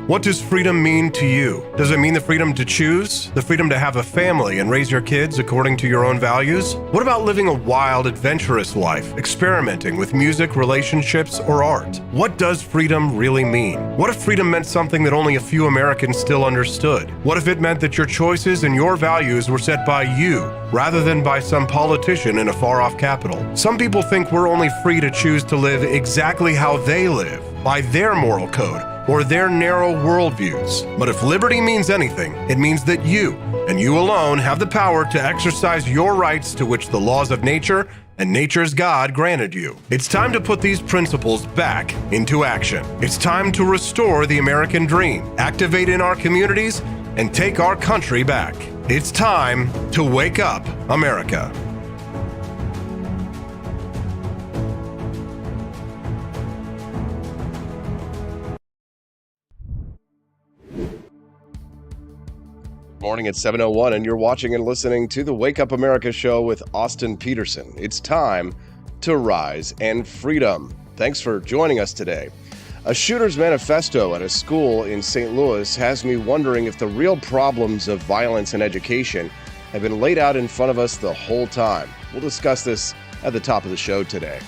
What does freedom mean to you? Does it mean the freedom to choose? The freedom to have a family and raise your kids according to your own values? What about living a wild, adventurous life, experimenting with music, relationships, or art? What does freedom really mean? What if freedom meant something that only a few Americans still understood? What if it meant that your choices and your values were set by you, rather than by some politician in a far-off capital? Some people think we're only free to choose to live exactly how they live, by their moral code, or their narrow worldviews. But if liberty means anything, it means that you, and you alone, have the power to exercise your rights to which the laws of nature and nature's God granted you. It's time to put these principles back into action. It's time to restore the American dream, activate in our communities, and take our country back. It's time to wake up, America. Morning at 7:01, and you're watching and listening to the Wake Up America show with Austin Peterson. It's time to rise and freedom. Thanks for joining us today. A shooter's manifesto at a school in St. Louis has me wondering if the real problems of violence and education have been laid out in front of us the whole time. We'll discuss this at the top of the show today.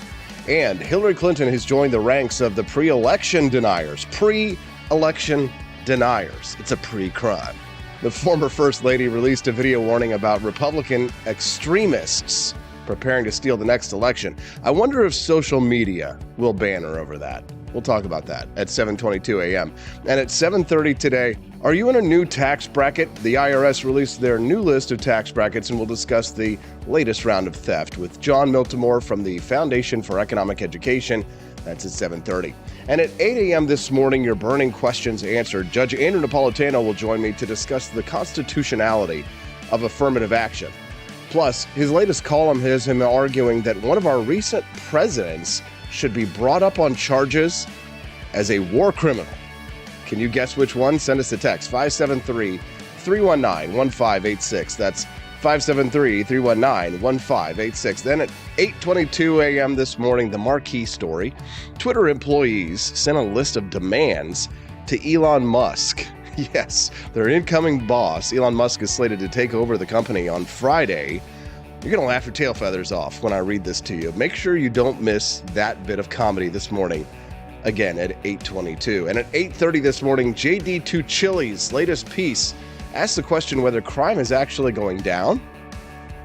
And Hillary Clinton has joined the ranks of the pre-election deniers. Pre-election deniers. It's a pre-crime. The former First Lady released a video warning about Republican extremists preparing to steal the next election. I wonder if social media will ban her over that. We'll talk about that at 7:22 a.m. And at 7:30 today, are you in a new tax bracket? The IRS released their new list of tax brackets, and we'll discuss the latest round of theft with John Miltimore from the Foundation for Economic Education. That's at 7:30. And at 8 a.m. this morning, your burning questions answered. Judge Andrew Napolitano will join me to discuss the constitutionality of affirmative action. Plus, his latest column has him arguing that one of our recent presidents should be brought up on charges as a war criminal. Can you guess which one? Send us a text, 573-319-1586. That's 573-319-1586. Then at 8:22 a.m. this morning, the marquee story, Twitter employees sent a list of demands to Elon Musk. Yes, their incoming boss, Elon Musk, is slated to take over the company on Friday. You're going to laugh your tail feathers off when I read this to you. Make sure you don't miss that bit of comedy this morning, again at 8:22. And at 8:30 this morning, JD2 Chili's latest piece asks the question whether crime is actually going down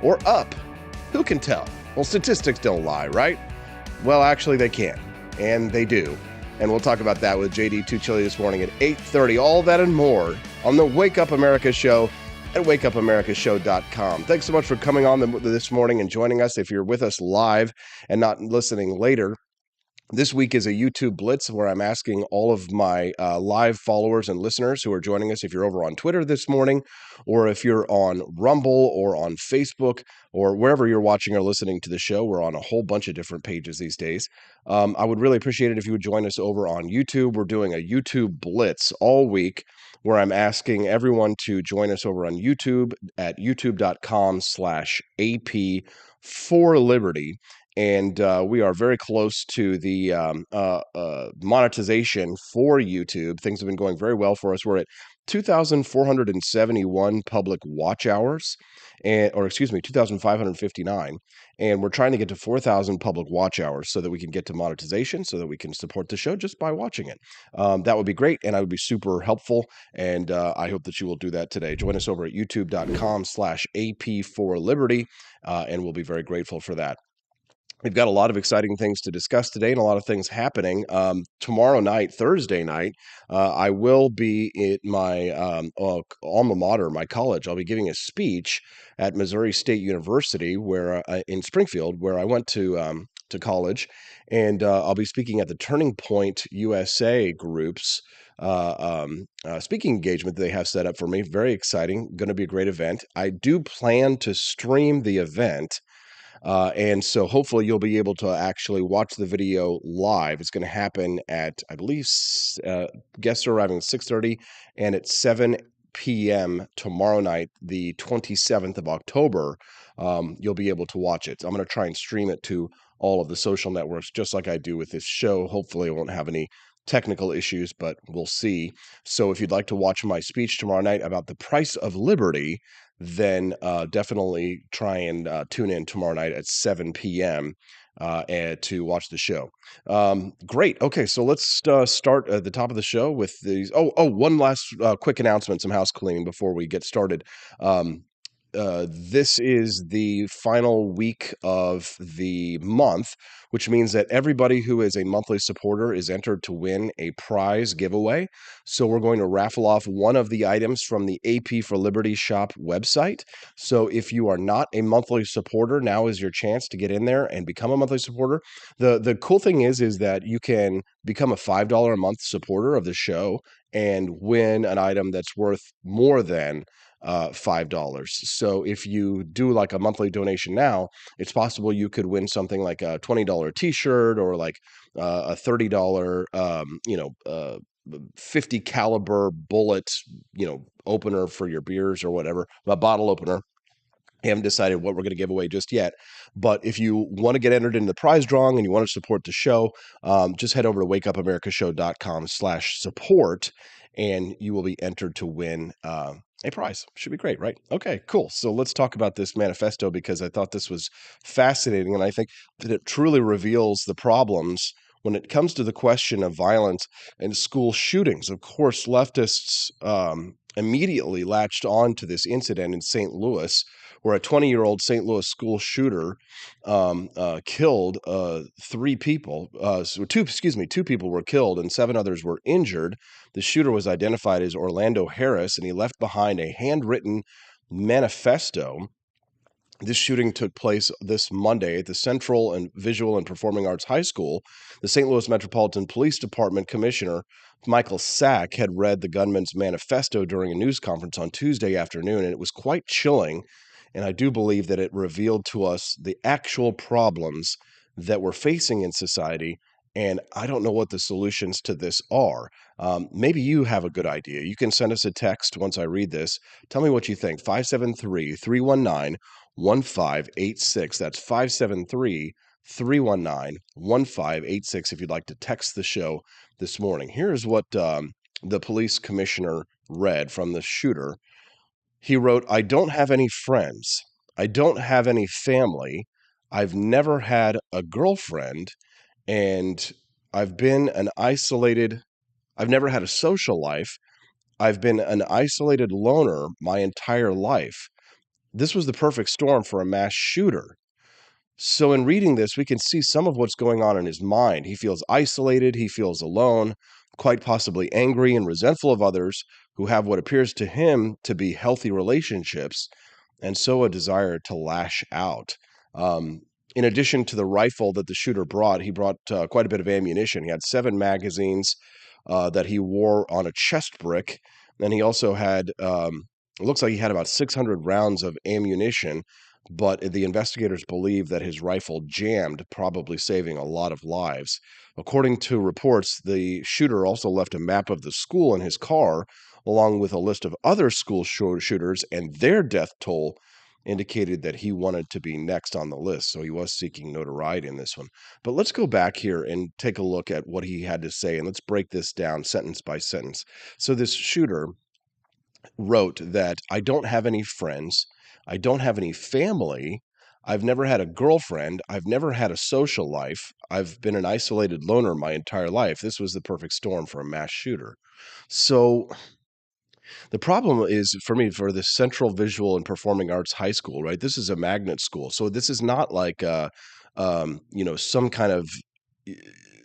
or up. Who can tell? Well, statistics don't lie, right? Well, actually they can, and they do. And we'll talk about that with JD2 Chili this morning at 8:30. All that and more on the Wake Up America show at wakeupAmericaShow.com. Thanks so much for coming on this morning and joining us. If you're with us live and not listening later, This week is a YouTube Blitz where I'm asking all of my live followers and listeners who are joining us, if you're over on Twitter this morning, or if you're on Rumble or on Facebook, or wherever you're watching or listening to the show. We're on a whole bunch of different pages these days. I would really appreciate it if you would join us over on YouTube. We're doing a YouTube Blitz all week where I'm asking everyone to join us over on YouTube at youtube.com/AP for Liberty. And we are very close to the monetization for YouTube. Things have been going very well for us. We're at 2,471 public watch hours, or excuse me, 2,559. And we're trying to get to 4,000 public watch hours so that we can get to monetization, so that we can support the show just by watching it. That would be great, and I would be super helpful. And I hope that you will do that today. Join us over at youtube.com/AP for Liberty, and we'll be very grateful for that. We've got a lot of exciting things to discuss today and a lot of things happening. Tomorrow night, Thursday night, I will be at my alma mater, my college. I'll be giving a speech at Missouri State University, where in Springfield, where I went to college, and I'll be speaking at the Turning Point USA group's speaking engagement that they have set up for me. Very exciting. Going to be a great event. I do plan to stream the event. And so hopefully you'll be able to actually watch the video live. It's going to happen at, I believe, guests are arriving at 6:30 and at 7 p.m. tomorrow night, the 27th of October. You'll be able to watch it. I'm going to try and stream it to all of the social networks, just like I do with this show. Hopefully I won't have any technical issues, but we'll see. So if you'd like to watch my speech tomorrow night about the price of liberty, then definitely try and tune in tomorrow night at 7 p.m. And to watch the show. Great. Okay, so let's start at the top of the show with these. One last quick announcement, some house cleaning before we get started. This is the final week of the month, which means that everybody who is a monthly supporter is entered to win a prize giveaway. So we're going to raffle off one of the items from the AP for Liberty shop website. So if you are not a monthly supporter, now is your chance to get in there and become a monthly supporter. The cool thing is that you can become a $5 a month supporter of the show and win an item that's worth more than $5. So if you do like a monthly donation now, it's possible you could win something like a $20 t-shirt, or like a $30 50 caliber bullet opener for your beers, or whatever, a bottle opener. I haven't decided what we're going to give away just yet. But if you want to get entered into the prize drawing and you want to support the show, just head over to wakeupamericashow.com/support, and you will be entered to win a prize. Should be great, right? Okay, cool. So let's talk about this manifesto, because I thought this was fascinating, and I think that it truly reveals the problems when it comes to the question of violence and school shootings. Of course, leftists immediately latched on to this incident in St. Louis, where a 20-year-old St. Louis school shooter killed three people. Two people were killed and 7 others were injured. The shooter was identified as Orlando Harris, and he left behind a handwritten manifesto. This shooting took place this Monday at the Central and Visual and Performing Arts High School. The St. Louis Metropolitan Police Department Commissioner Michael Sack had read the gunman's manifesto during a news conference on Tuesday afternoon, and it was quite chilling. And I do believe that it revealed to us the actual problems that we're facing in society. And I don't know what the solutions to this are. Maybe you have a good idea. You can send us a text once I read this. Tell me what you think. 573-319-1586. That's 573-319-1586 if you'd like to text the show this morning. Here's what the police commissioner read from the shooter. He wrote, "I don't have any friends. I don't have any family. I've never had a girlfriend, and I've never had a social life. I've been an isolated loner my entire life." This was the perfect storm for a mass shooter. So in reading this, we can see some of what's going on in his mind. He feels isolated, he feels alone, quite possibly angry and resentful of others who have what appears to him to be healthy relationships, and so a desire to lash out. In addition to the rifle that the shooter brought, he brought quite a bit of ammunition. He had 7 magazines that he wore on a chest brick. And he also had, it looks like he had about 600 rounds of ammunition, but the investigators believe that his rifle jammed, probably saving a lot of lives. According to reports, the shooter also left a map of the school in his car, along with a list of other school shooters, and their death toll indicated that he wanted to be next on the list. So he was seeking notoriety in this one. But let's go back here and take a look at what he had to say, and let's break this down sentence by sentence. So this shooter wrote that I don't have any friends, I don't have any family, I've never had a girlfriend, I've never had a social life, I've been an isolated loner my entire life. This was the perfect storm for a mass shooter. So the problem is for me, for the Central Visual and Performing Arts High School, right? This is a magnet school. So this is not like some kind of eh,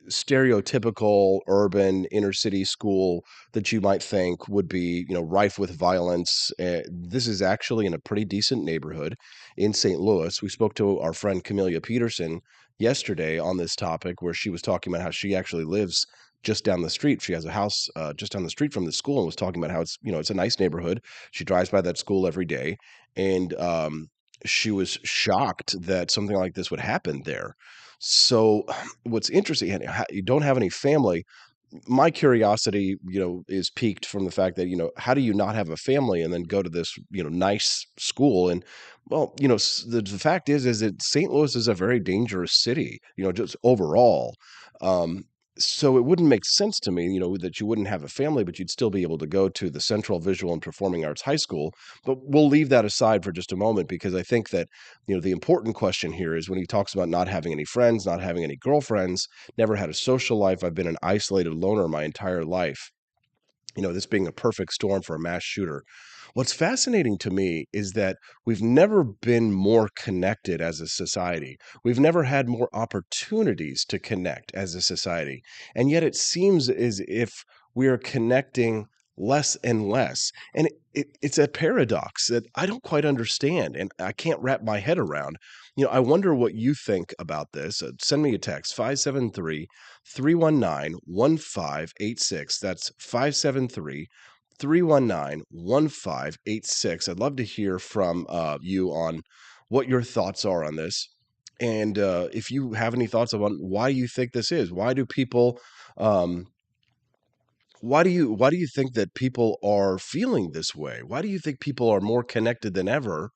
stereotypical urban inner city school that you might think would be, rife with violence. This is actually in a pretty decent neighborhood in St. Louis. We spoke to our friend Camelia Peterson yesterday on this topic, where she was talking about how she actually lives just down the street. She has a house just down the street from the school, and was talking about how it's a nice neighborhood. She drives by that school every day, and she was shocked that something like this would happen there. So, what's interesting, and you don't have any family. My curiosity, is piqued from the fact that, how do you not have a family and then go to this, nice school? And well, the fact is that St. Louis is a very dangerous city, just overall. Um, so it wouldn't make sense to me, that you wouldn't have a family, but you'd still be able to go to the Central Visual and Performing Arts High School. But we'll leave that aside for just a moment, because I think that, the important question here is when he talks about not having any friends, not having any girlfriends, never had a social life. I've been an isolated loner my entire life. This being a perfect storm for a mass shooter. What's fascinating to me is that we've never been more connected as a society. We've never had more opportunities to connect as a society. And yet it seems as if we are connecting less and less. And it's a paradox that I don't quite understand and I can't wrap my head around. I wonder what you think about this. Send me a text, 573-319-1586. That's 573-319-1586. I'd love to hear from you on what your thoughts are on this. And if you have any thoughts on why you think this is, why do people, why do you think that people are feeling this way? Why do you think people are more connected than ever?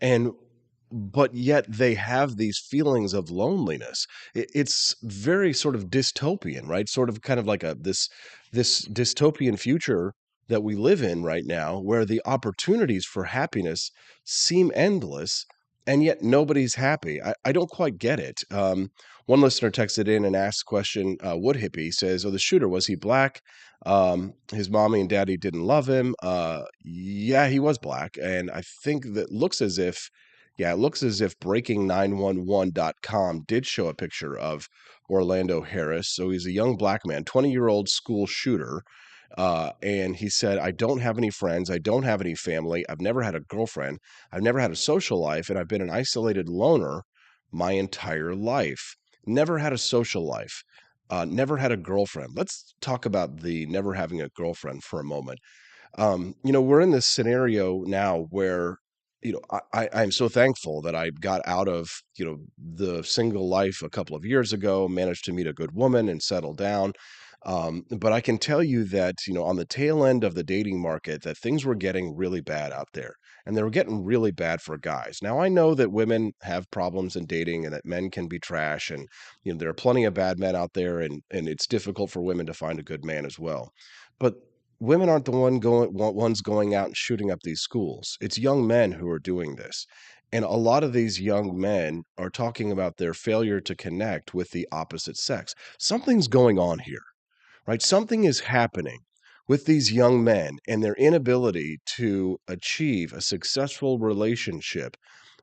And but yet they have these feelings of loneliness. It's very sort of dystopian, right? Sort of kind of like this dystopian future that we live in right now, where the opportunities for happiness seem endless, and yet nobody's happy. I don't quite get it. One listener texted in and asked the question, Wood Hippie says, "Oh, the shooter, was he black? His mommy and daddy didn't love him." Yeah, he was black, and I think that looks as if, yeah, it looks as if breaking911.com did show a picture of Orlando Harris. So he's a young black man, 20-year-old school shooter. And he said, I don't have any friends. I don't have any family. I've never had a girlfriend. I've never had a social life. And I've been an isolated loner my entire life. Never had a social life. Never had a girlfriend. Let's talk about the never having a girlfriend for a moment. We're in this scenario now where, I'm so thankful that I got out of, the single life a couple of years ago, managed to meet a good woman and settle down. But I can tell you that, on the tail end of the dating market, that things were getting really bad out there, and they were getting really bad for guys. Now, I know that women have problems in dating and that men can be trash, and, there are plenty of bad men out there, and it's difficult for women to find a good man as well. But women aren't the ones going out and shooting up these schools. It's young men who are doing this. And a lot of these young men are talking about their failure to connect with the opposite sex. Something's going on here, right? Something is happening with these young men and their inability to achieve a successful relationship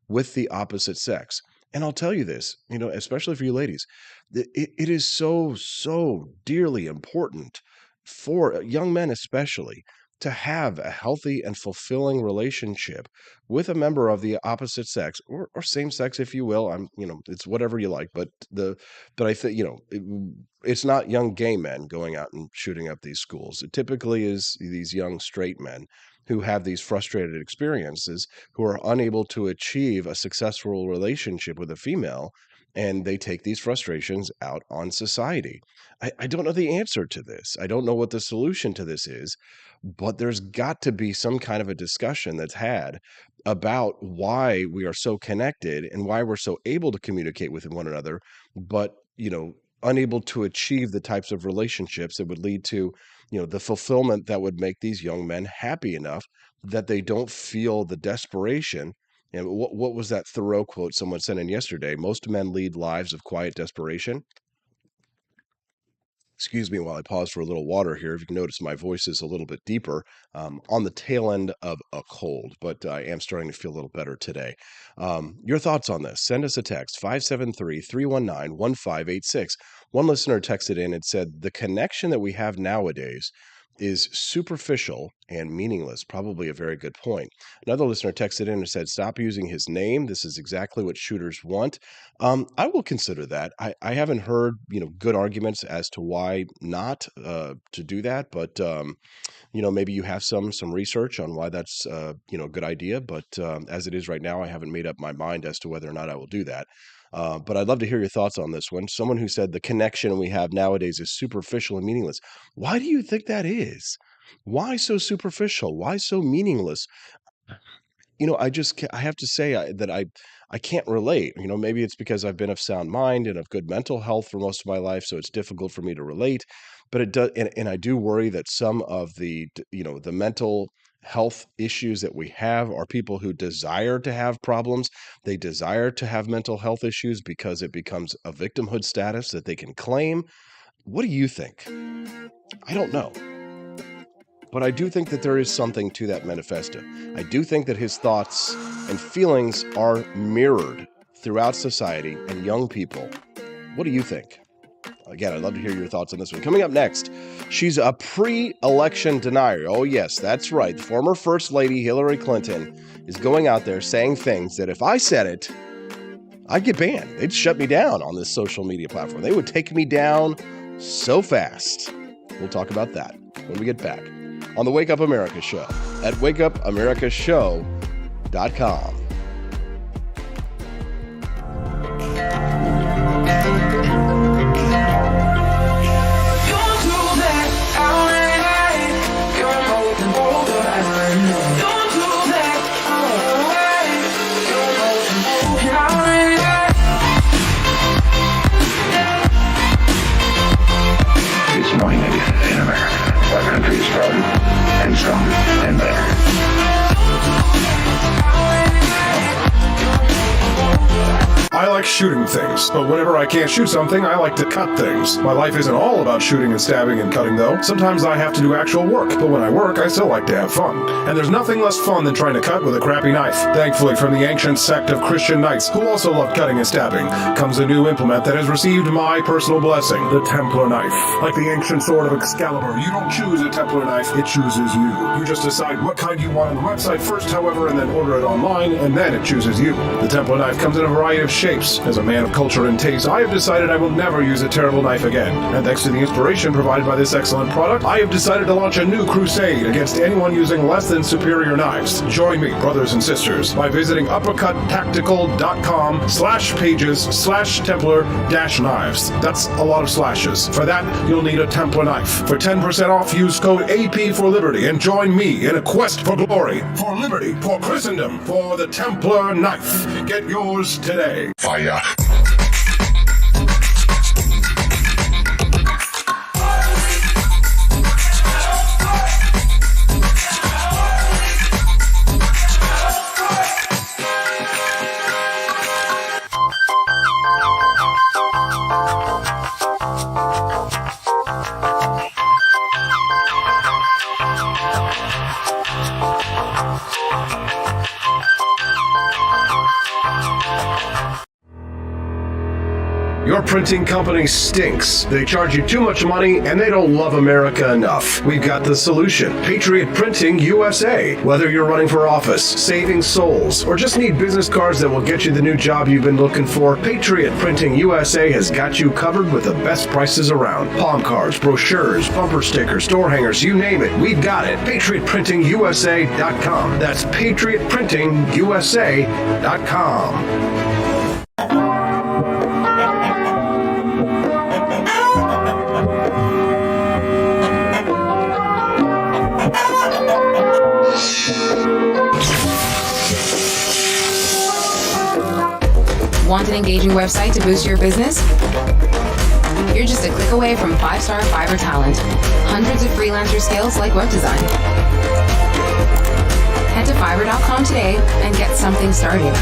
with the opposite sex. And I'll tell you this, especially for you ladies, it is so, so dearly important for young men, especially, to have a healthy and fulfilling relationship with a member of the opposite sex or same sex, if you will. It's whatever you like, but I think, it's not young gay men going out and shooting up these schools. It typically is these young straight men who have these frustrated experiences, who are unable to achieve a successful relationship with a female, and they take these frustrations out on society. I don't know the answer to this. I don't know what the solution to this is, but there's got to be some kind of a discussion that's had about why we are so connected and why we're so able to communicate with one another, but, unable to achieve the types of relationships that would lead to, the fulfillment that would make these young men happy enough that they don't feel the desperation. And what was that Thoreau quote someone sent in yesterday? Most men lead lives of quiet desperation. Excuse me while I pause for a little water here. If you can notice, my voice is a little bit deeper, on the tail end of a cold, but I am starting to feel a little better today. Your thoughts on this? Send us a text, 573-319-1586. One listener texted in and said, the connection that we have nowadays is superficial and meaningless. Probably a very good point. Another listener texted in and said, stop using his name. This is exactly what shooters want. I will consider that. I haven't heard, good arguments as to why not to do that, but maybe you have some research on why that's a good idea. But as it is right now, I haven't made up my mind as to whether or not I will do that. But I'd love to hear your thoughts on this one. Someone who said the connection we have nowadays is superficial and meaningless. Why do you think that is? Why so superficial? Why so meaningless? I have to say that I can't relate. Maybe it's because I've been of sound mind and of good mental health for most of my life, so it's difficult for me to relate. But it does, and I do worry that some of the mental health issues that we have are people who desire to have problems. They desire to have mental health issues because it becomes a victimhood status that they can claim. What do you think? I don't know. But I do think that there is something to that manifesto. I do think that his thoughts and feelings are mirrored throughout society and young people. What do you think? Again, I'd love to hear your thoughts on this one. Coming up next, she's a pre-election denier. Oh, yes, that's right. The former First Lady Hillary Clinton is going out there saying things that if I said it, I'd get banned. They'd shut me down on this social media platform. They would take me down so fast. We'll talk about that when we get back on the Wake Up America Show at wakeupAmericaShow.com. And better. I like shooting things, but whenever I can't shoot something, I like to cut things. My life isn't all about shooting and stabbing and cutting, though. Sometimes I have to do actual work, but when I work, I still like to have fun. And there's nothing less fun than trying to cut with a crappy knife. Thankfully, from the ancient sect of Christian knights, who also loved cutting and stabbing, comes a new implement that has received my personal blessing, the Templar knife. Like the ancient sword of Excalibur, you don't choose a Templar knife, it chooses you. You just decide what kind you want on the website first, however, and then order it online, and then it chooses you. The Templar knife comes in a variety of shapes. As a man of culture and taste, I have decided I will never use a terrible knife again. And thanks to the inspiration provided by this excellent product, I have decided to launch a new crusade against anyone using less than superior knives. Join me, brothers and sisters, by visiting uppercuttactical.com/pages/Templar-knives. That's a lot of slashes. For that, you'll need a Templar knife. For 10% off, use code AP for Liberty and join me in a quest for glory, for liberty, for Christendom, for the Templar knife. Get yours today. Fire. Your printing company stinks. They charge you too much money and they don't love America enough. We've got the solution. Patriot Printing USA. Whether you're running for office, saving souls, or just need business cards that will get you the new job you've been looking for, Patriot Printing USA has got you covered with the best prices around. Palm cards, brochures, bumper stickers, door hangers, you name it, we've got it. PatriotPrintingUSA.com. That's PatriotPrintingUSA.com. Want an engaging website to boost your business? You're just a click away from 5-star Fiverr talent. Hundreds of freelancer skills like web design. Head to Fiverr.com today and get something started.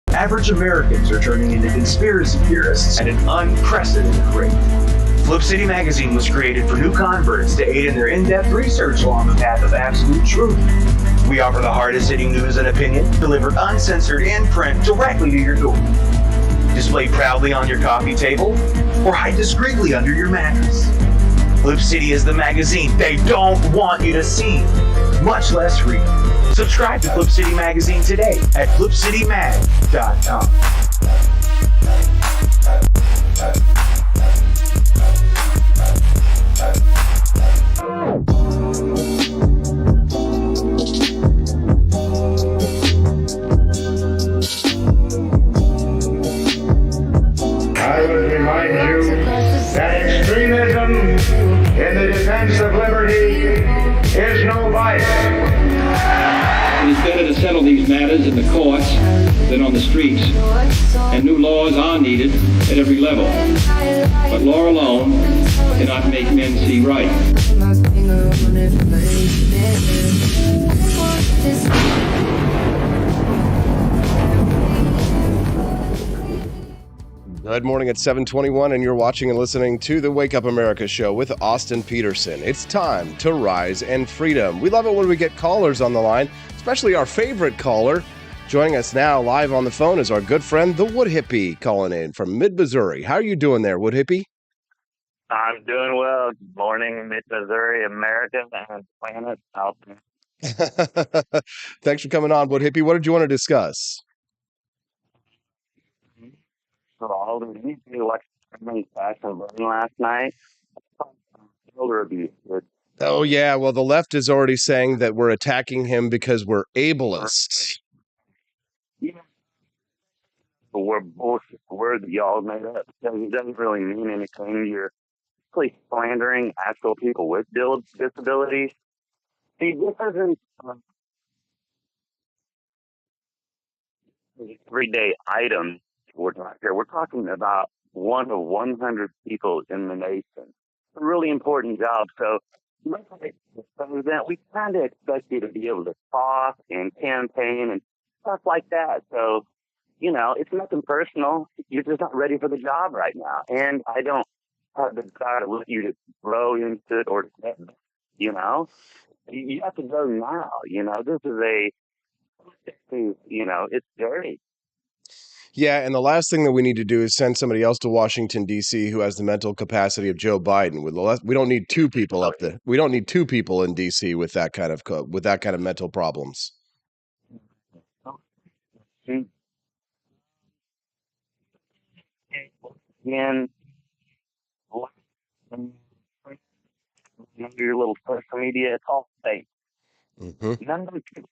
Average Americans are turning into conspiracy theorists at an unprecedented rate. Flip City Magazine was created for new converts to aid in their in-depth research along the path of absolute truth. We offer the hardest-hitting news and opinion, delivered uncensored in print directly to your door. Display proudly on your coffee table, or hide discreetly under your mattress. Flip City is the magazine they don't want you to see, much less read. Subscribe to Flip City Magazine today at flipcitymag.com. I would remind you that extremism in the defense of liberty is no vice. It is better to settle these matters in the courts than on the streets, and new laws are needed at every level. But law alone cannot make men see right. Good morning at 7:21, and you're watching and listening to the Wake Up America show with Austin Peterson. It's time to rise and freedom. We love it when we get callers on the line, especially our favorite caller. Joining us now live on the phone is our good friend, the Wood Hippie, calling in from mid-Missouri. How are you doing there, Wood Hippie? I'm doing well. Good morning, mid-Missouri, America, and planet out there. Thanks for coming on, Wood Hippie. What did you want to discuss? So all the election fashion voting last night. Elder abuse. Oh, yeah. Well, the left is already saying that we're attacking him because we're ableist. Yeah. But we're bullshit. Word that y'all made up. It doesn't really mean anything. You're really slandering actual people with disabilities. See, this isn't everyday items. We're talking here. We're talking about one of 100 people in the nation. A really important job. So, we kind of expect you to be able to talk and campaign and stuff like that. So, it's nothing personal. You're just not ready for the job right now. And I don't have the desire to let you to grow into it or, you have to go now. This is it's dirty. Yeah, and the last thing that we need to do is send somebody else to Washington, D.C. who has the mental capacity of Joe Biden. We don't need two people up there. We don't need two people in D.C. with that kind of mental problems. And your little social media, it's all fake. Mm-hmm. None of them can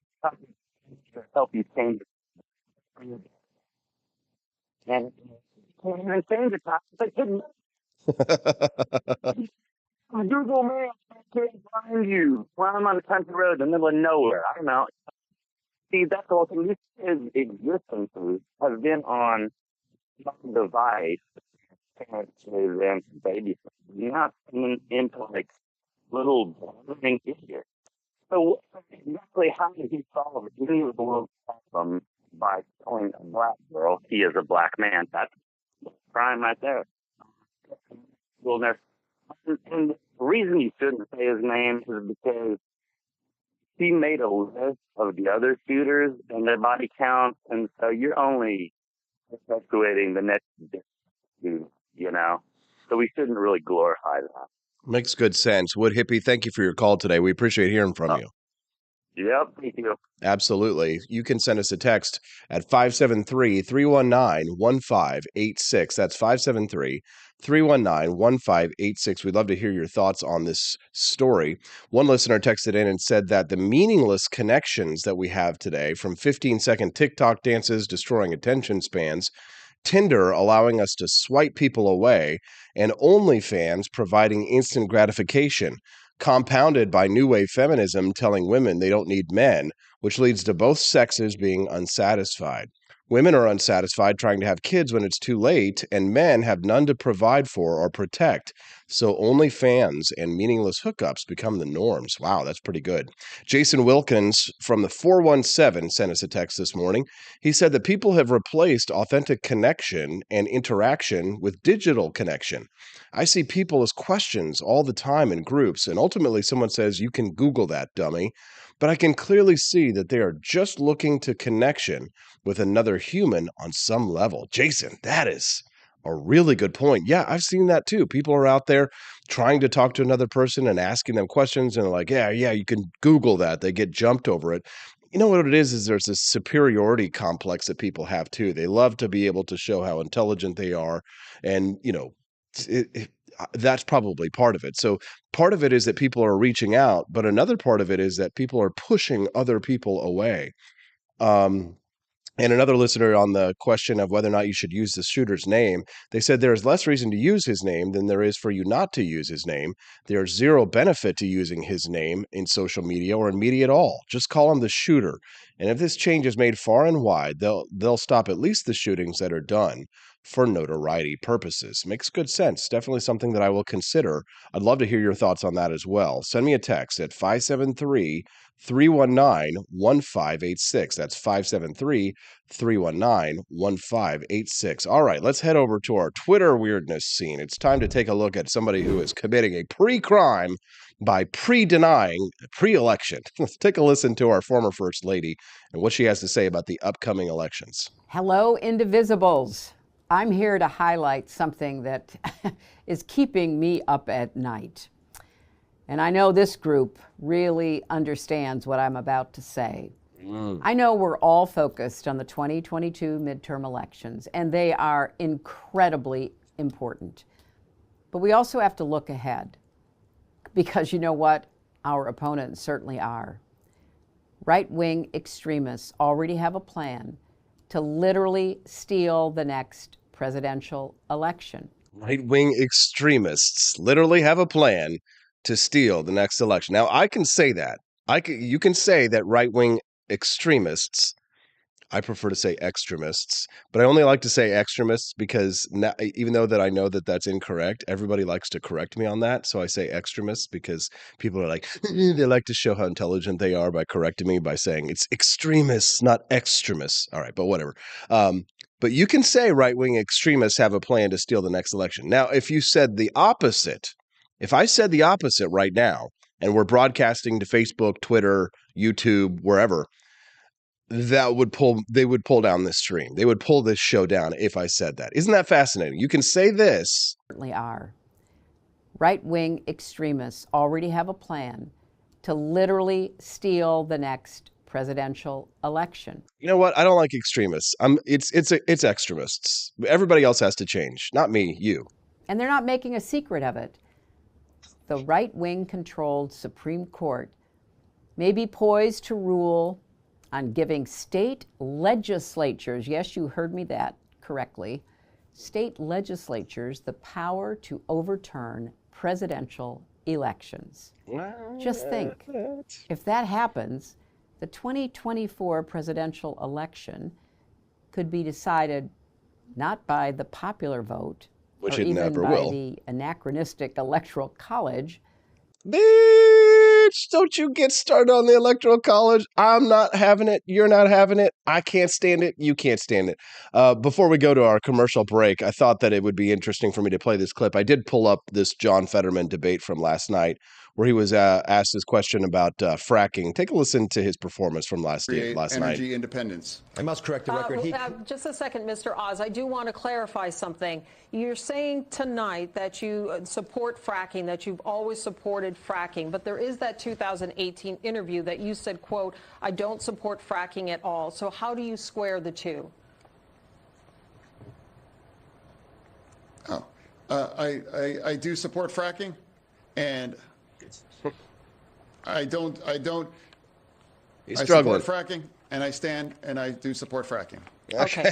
help you change it. And even change it. Google Maps, I can't find you. Well, I'm on the country road in the middle of nowhere. I don't know. See, that's the whole thing. These existences have been on some device parents raise them babies, not into like little boring idiots. So exactly how did he solve any of the world's problem by telling a black girl he is a black man? That's crime right there. Well, and the reason you shouldn't say his name is because he made a list of the other shooters and their body counts, and so you're only perpetuating the next dude, you know? So we shouldn't really glorify that. Makes good sense. Wood Hippie, thank you for your call today. We appreciate hearing from you. Yep, thank you. Absolutely. You can send us a text at 573-319-1586. That's 573-319-1586. We'd love to hear your thoughts on this story. One listener texted in and said that the meaningless connections that we have today, from 15-second TikTok dances destroying attention spans, Tinder allowing us to swipe people away, and OnlyFans providing instant gratification, compounded by new wave feminism telling women they don't need men, which leads to both sexes being unsatisfied. Women are unsatisfied trying to have kids when it's too late, and men have none to provide for or protect. So OnlyFans and meaningless hookups become the norms. Wow, that's pretty good. Jason Wilkins from the 417 sent us a text this morning. He said that people have replaced authentic connection and interaction with digital connection. I see people as questions all the time in groups, and ultimately someone says, "You can Google that, dummy." But I can clearly see that they are just looking to connection with another human on some level. Jason, that is a really good point. Yeah, I've seen that too. People are out there trying to talk to another person and asking them questions, and they're like, yeah, you can Google that. They get jumped over it. You know what it is there's this superiority complex that people have too. They love to be able to show how intelligent they are. And, that's probably part of it. So part of it is that people are reaching out, but another part of it is that people are pushing other people away. And another listener on the question of whether or not you should use the shooter's name, they said there is less reason to use his name than there is for you not to use his name. There's zero benefit to using his name in social media or in media at all. Just call him the shooter. And if this change is made far and wide, they'll stop at least the shootings that are done for notoriety purposes. Makes good sense. Definitely something that I will consider. I'd love to hear your thoughts on that as well. Send me a text at 573-319-1586. That's 573-319-1586. All right, let's head over to our Twitter weirdness scene. It's time to take a look at somebody who is committing a pre-crime by pre-denying pre-election. Let's take a listen to our former First Lady and what she has to say about the upcoming elections. Hello, Indivisibles. I'm here to highlight something that is keeping me up at night. And I know this group really understands what I'm about to say. I know we're all focused on the 2022 midterm elections, and they are incredibly important. But we also have to look ahead, because you know what? Our opponents certainly are. Right-wing extremists already have a plan to literally steal the next presidential election. Right-wing extremists literally have a plan to steal the next election. Now, I can say that. You can say that right-wing extremists, I prefer to say extremists, but I only like to say extremists because now, even though that I know that that's incorrect, everybody likes to correct me on that. So I say extremists because people are like, they like to show how intelligent they are by correcting me by saying it's extremists, not extremists. All right, but whatever. But you can say right-wing extremists have a plan to steal the next election. Now, if you said the opposite, if I said the opposite right now, and we're broadcasting to Facebook, Twitter, YouTube, wherever, they would pull down this stream. They would pull this show down if I said that. Isn't that fascinating? You can say this. Certainly are. Right-wing extremists already have a plan to literally steal the next presidential election. You know what? I don't like extremists. It's extremists. Everybody else has to change, not me, you. And they're not making a secret of it. The right-wing controlled Supreme Court may be poised to rule on giving state legislatures, yes, you heard me that correctly, state legislatures the power to overturn presidential elections. Just think, if that happens, the 2024 presidential election could be decided not by the popular vote, Which or it even never by will. the anachronistic Electoral College. Bitch, don't you get started on the Electoral College. I'm not having it. You're not having it. I can't stand it. You can't stand it. Before we go to our commercial break, I thought that it would be interesting for me to play this clip. I did pull up this John Fetterman debate from last night where he was asked this question about fracking. Take a listen to his performance from last night. Energy independence. I must correct the record. Just a second, Mr. Oz. I do want to clarify something. You're saying tonight that you support fracking, that you've always supported fracking, but there is that 2018 interview that you said, quote, I don't support fracking at all. So how do you square the two? I do support fracking, and I support fracking, and I stand and I do support fracking. Okay.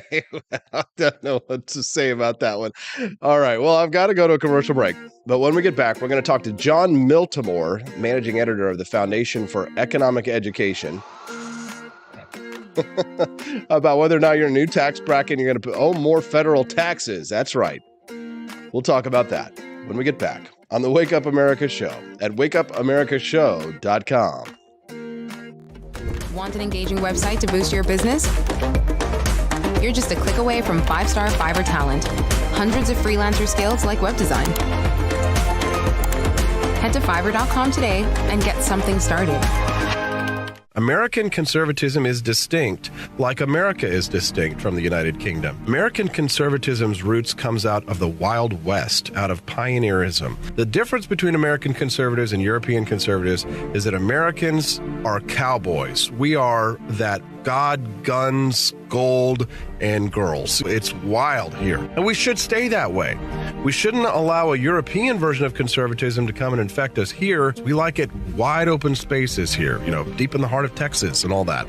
I don't know what to say about that one. All right. Well, I've got to go to a commercial break. But when we get back, we're going to talk to John Miltimore, managing editor of the Foundation for Economic Education, about whether or not you're in a new tax bracket and you're going to owe more federal taxes. That's right. We'll talk about that when we get back on the Wake Up America Show at wakeupAmericaShow.com. Want an engaging website to boost your business? You're just a click away from 5-star Fiverr talent. Hundreds of freelancer skills like web design. Head to Fiverr.com today and get something started. American conservatism is distinct, like America is distinct from the United Kingdom. American conservatism's roots comes out of the Wild West, out of pioneerism. The difference between American conservatives and European conservatives is that Americans are cowboys. We are that God, guns, gold, and girls. It's wild here. And we should stay that way. We shouldn't allow a European version of conservatism to come and infect us here. We like it wide open spaces here, deep in the heart of Texas and all that.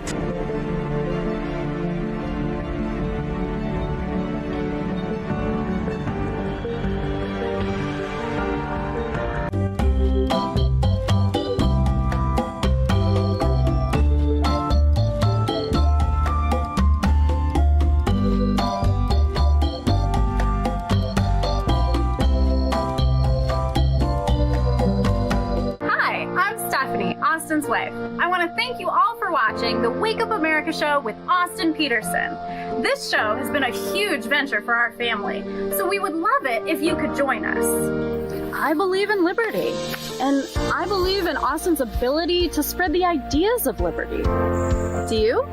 Austin's wife. I want to thank you all for watching the Wake Up America Show with Austin Peterson. This show has been a huge venture for our family, so we would love it if you could join us. I believe in liberty, and I believe in Austin's ability to spread the ideas of liberty. Do you?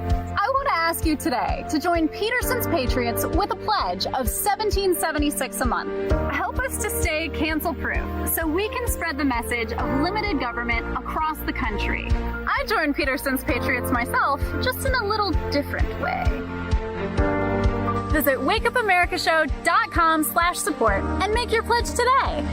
I want to ask you today to join Peterson's Patriots with a pledge of $17.76 a month. Help us to stay cancel-proof so we can spread the message of limited government across the country. I joined Peterson's Patriots myself, just in a little different way. Visit wakeupAmericaShow.com/support and make your pledge today.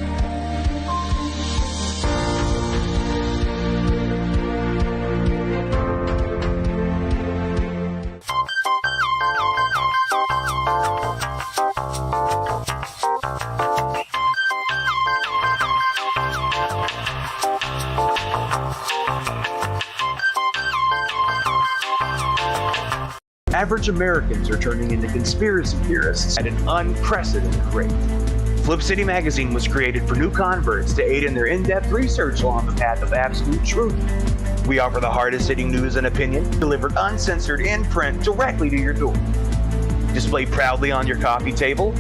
Average Americans are turning into conspiracy theorists at an unprecedented rate. Flip City Magazine was created for new converts to aid in their in-depth research along the path of absolute truth. We offer the hardest-hitting news and opinion delivered uncensored in print directly to your door. Display proudly on your coffee table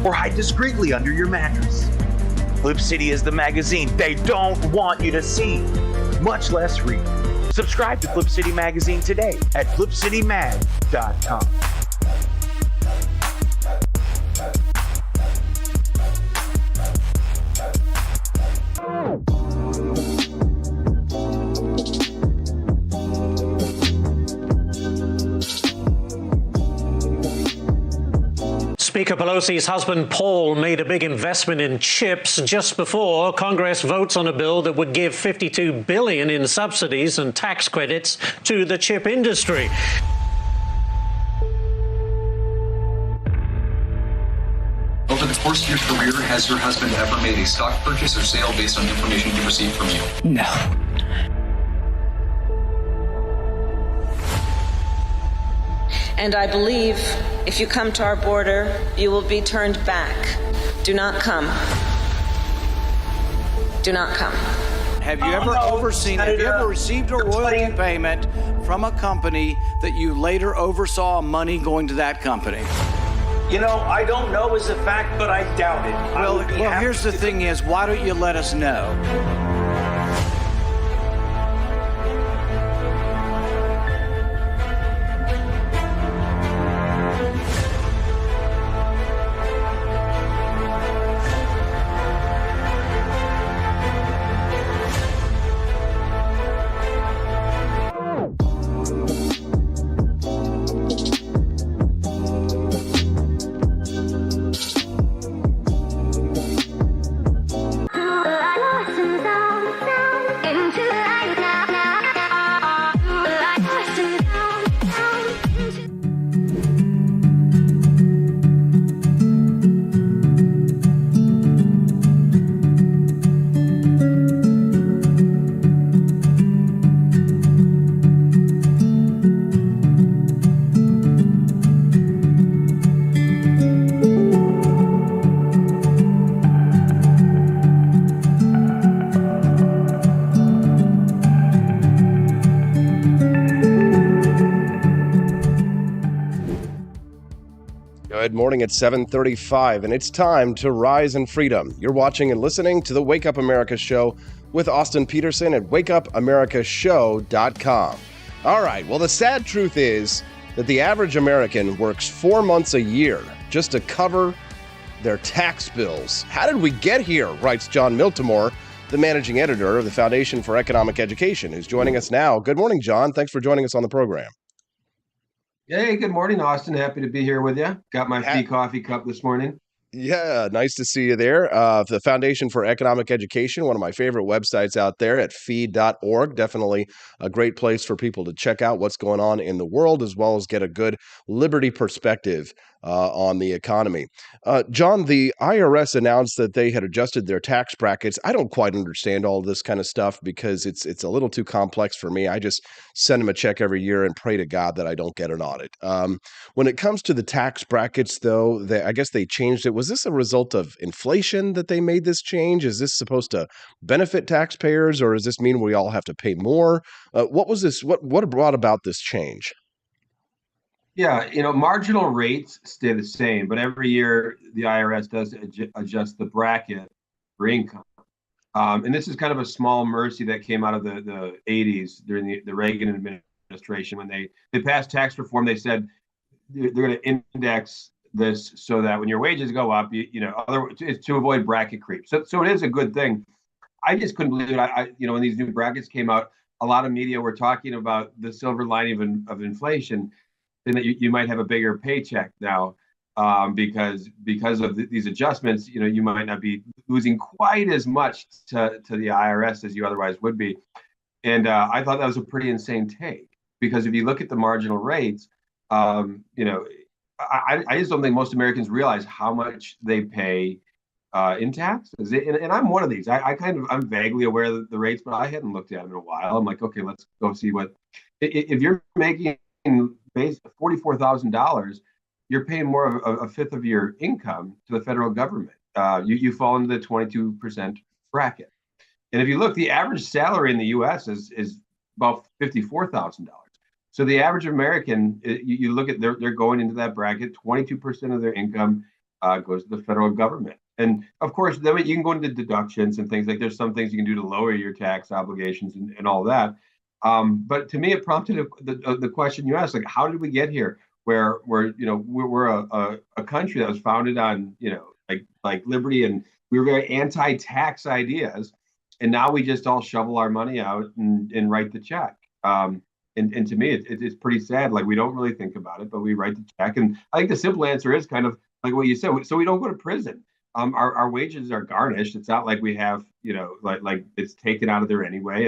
or hide discreetly under your mattress. Flip City is the magazine they don't want you to see, much less read. Subscribe to Flip City Magazine today at flipcitymag.com. Speaker Pelosi's husband, Paul, made a big investment in chips just before Congress votes on a bill that would give $52 billion in subsidies and tax credits to the chip industry. Over the course of your career, has your husband ever made a stock purchase or sale based on information he received from you? No. And I believe if you come to our border, you will be turned back. Do not come. Do not come. Have you ever received a royalty payment from a company that you later oversaw money going to that company? You know, I don't know as a fact, but I doubt it. Well, here's the thing is, why don't you let us know? Good morning at 7:35, and it's time to rise in freedom. You're watching and listening to the Wake Up America show with Austin Peterson at wakeupAmericaShow.com. All right, well, the sad truth is that the average American works 4 months a year just to cover their tax bills. How did we get here, writes John Miltimore, the managing editor of the Foundation for Economic Education, who's joining us now. Good morning, John. Thanks for joining us on the program. Hey, good morning, Austin. Happy to be here with you. Got my free coffee cup this morning. Yeah, nice to see you there. The Foundation for Economic Education, one of my favorite websites out there at feed.org. Definitely a great place for people to check out what's going on in the world, as well as get a good liberty perspective on the economy. John, the IRS announced that they had adjusted their tax brackets. I don't quite understand all this kind of stuff because it's a little too complex for me. I just send them a check every year and pray to God that I don't get an audit. When it comes to the tax brackets, though, I guess they changed it. Was this a result of inflation that they made this change? Is this supposed to benefit taxpayers, or does this mean we all have to pay more? What was this? What brought about this change? Yeah, marginal rates stay the same, but every year the IRS does adjust the bracket for income. And this is kind of a small mercy that came out of the 80s during the Reagan administration. When they passed tax reform, they said they're going to index this so that when your wages go up, it's to avoid bracket creep. So it is a good thing. I just couldn't believe it. When these new brackets came out, a lot of media were talking about the silver lining of inflation, and that you might have a bigger paycheck now because of these adjustments. You might not be losing quite as much to the IRS as you otherwise would be. And I thought that was a pretty insane take, because if you look at the marginal rates, I just don't think most Americans realize how much they pay in taxes. And I'm one of these. I'm vaguely aware of the rates, but I hadn't looked at them in a while. I'm like, okay, let's go see if you're making $44,000, you're paying more of a fifth of your income to the federal government. You fall into the 22% bracket. And if you look, the average salary in the U.S. is about $54,000. So the average American, you look at, they're going into that bracket. 22% of their income goes to the federal government. And of course, then you can go into deductions and things like, there's some things you can do to lower your tax obligations and all that. But to me, it prompted the question you asked, like, how did we get here? Where we're a country that was founded on like liberty, and we were very anti-tax ideas, and now we just all shovel our money out and write the check. And to me, it's pretty sad. Like, we don't really think about it, but we write the check. And I think the simple answer is kind of like what you said. So we don't go to prison. Our wages are garnished. It's not like we have, like it's taken out of there anyway.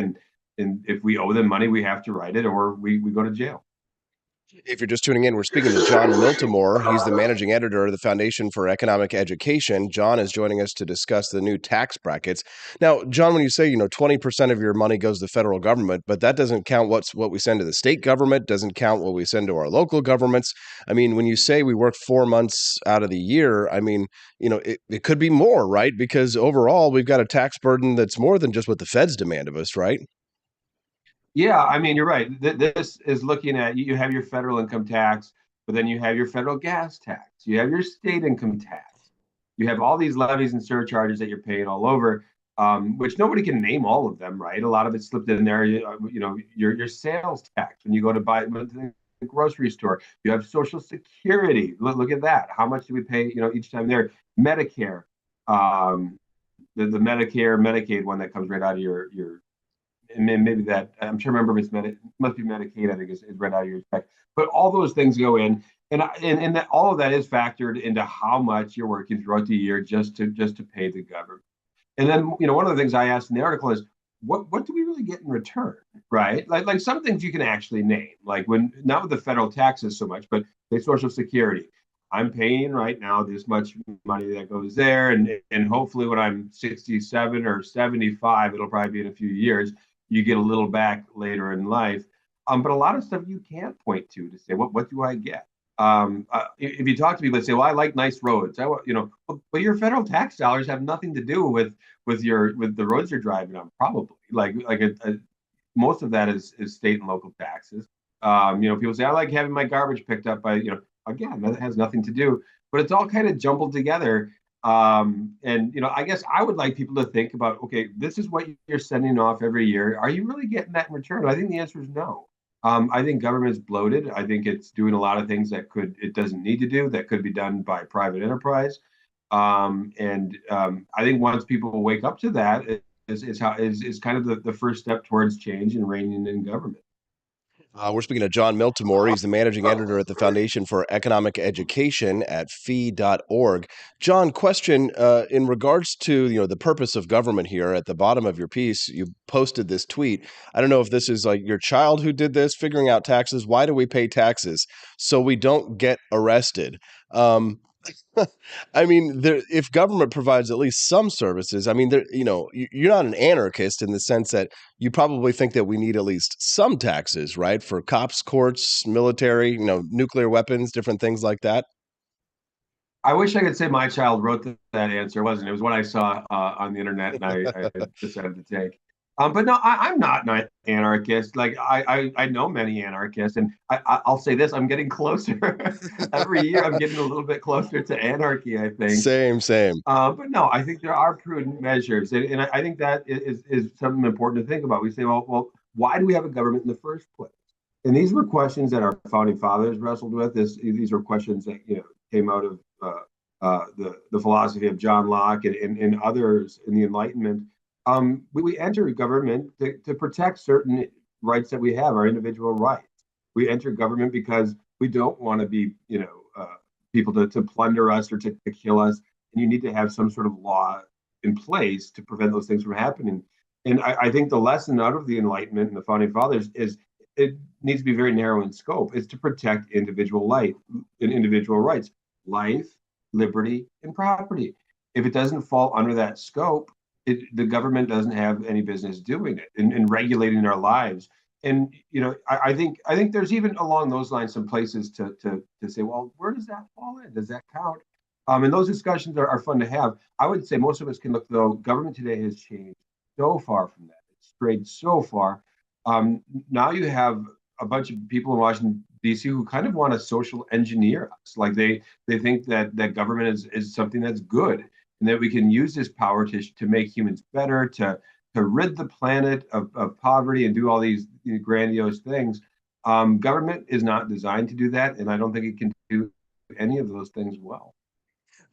And if we owe them money, we have to write it, or we go to jail. If you're just tuning in, we're speaking to John Miltimore. He's the managing editor of the Foundation for Economic Education. John is joining us to discuss the new tax brackets. Now, John, when you say, 20% of your money goes to the federal government, but that doesn't count what we send to the state government, doesn't count what we send to our local governments. I mean, when you say we work 4 months out of the year, I mean, it could be more, right? Because overall, we've got a tax burden that's more than just what the feds demand of us, right? Yeah, I mean, you're right. This is looking at you have your federal income tax, but then you have your federal gas tax, you have your state income tax, you have all these levies and surcharges that you're paying all over, which nobody can name all of them, right? A lot of it's slipped in there. Your sales tax when you go to buy at the grocery store, you have Social Security. Look at that. How much do we pay? Each time there, Medicare, the Medicare, Medicaid one that comes right out of your and then maybe that I'm sure remember it's must be Medicaid, I think is right out of your check. But all those things go in, and that all of that is factored into how much you're working throughout the year just to pay the government. And then one of the things I asked in the article is what do we really get in return, right? Like some things you can actually name, like when not with the federal taxes so much, but the Social Security. I'm paying right now this much money that goes there, and hopefully when I'm 67 or 75, it'll probably be in a few years. You get a little back later in life, but a lot of stuff you can't point to say what do I get. If you talk to people, they say, "Well, I like nice roads." But your federal tax dollars have nothing to do with the roads you're driving on. Probably most of that is state and local taxes. People say, "I like having my garbage picked up by." Again, that has nothing to do, but it's all kind of jumbled together. I guess I would like people to think about, okay, this is what you're sending off every year. Are you really getting that in return? I think the answer is no. I think government is bloated. I think it's doing a lot of things that it doesn't need to do, that could be done by private enterprise. I think once people wake up to that, is kind of the first step towards change and reining in government. We're speaking to John Miltimore. He's the managing editor at the Foundation for Economic Education at fee.org. John, question in regards to the purpose of government here. At the bottom of your piece, you posted this tweet. I don't know if this is like your child who did this, figuring out taxes. Why do we pay taxes? So we don't get arrested. I mean, if government provides at least some services, I mean, you're not an anarchist in the sense that you probably think that we need at least some taxes, right? For cops, courts, military, nuclear weapons, different things like that. I wish I could say my child wrote that answer. It wasn't. It was what I saw on the internet, and I decided to take. But no, I'm not an anarchist. Like I know many anarchists, and I'll say this: I'm getting closer every year. I'm getting a little bit closer to anarchy, I think. Same. But no, I think there are prudent measures, and I think that is something important to think about. We say, well, why do we have a government in the first place? And these were questions that our founding fathers wrestled with. These were questions that came out of the philosophy of John Locke and others in the Enlightenment. We enter government to protect certain rights that we have, our individual rights. We enter government because we don't want to be, people to plunder us or to kill us. And you need to have some sort of law in place to prevent those things from happening. And I think the lesson out of the Enlightenment and the founding fathers is it needs to be very narrow in scope. It's to protect individual life and individual rights, life, liberty, and property. If it doesn't fall under that scope, the government doesn't have any business doing it and regulating our lives. And I think there's even along those lines some places to say, well, where does that fall in? Does that count? And those discussions are fun to have. I would say most of us can look, though, government today has changed so far from that. It's strayed so far. Now you have a bunch of people in Washington, D.C. who kind of want to social engineer us. Like they think that government is something that's good, and that we can use this power to make humans better, to rid the planet of poverty and do all these grandiose things. Government is not designed to do that, and I don't think it can do any of those things well.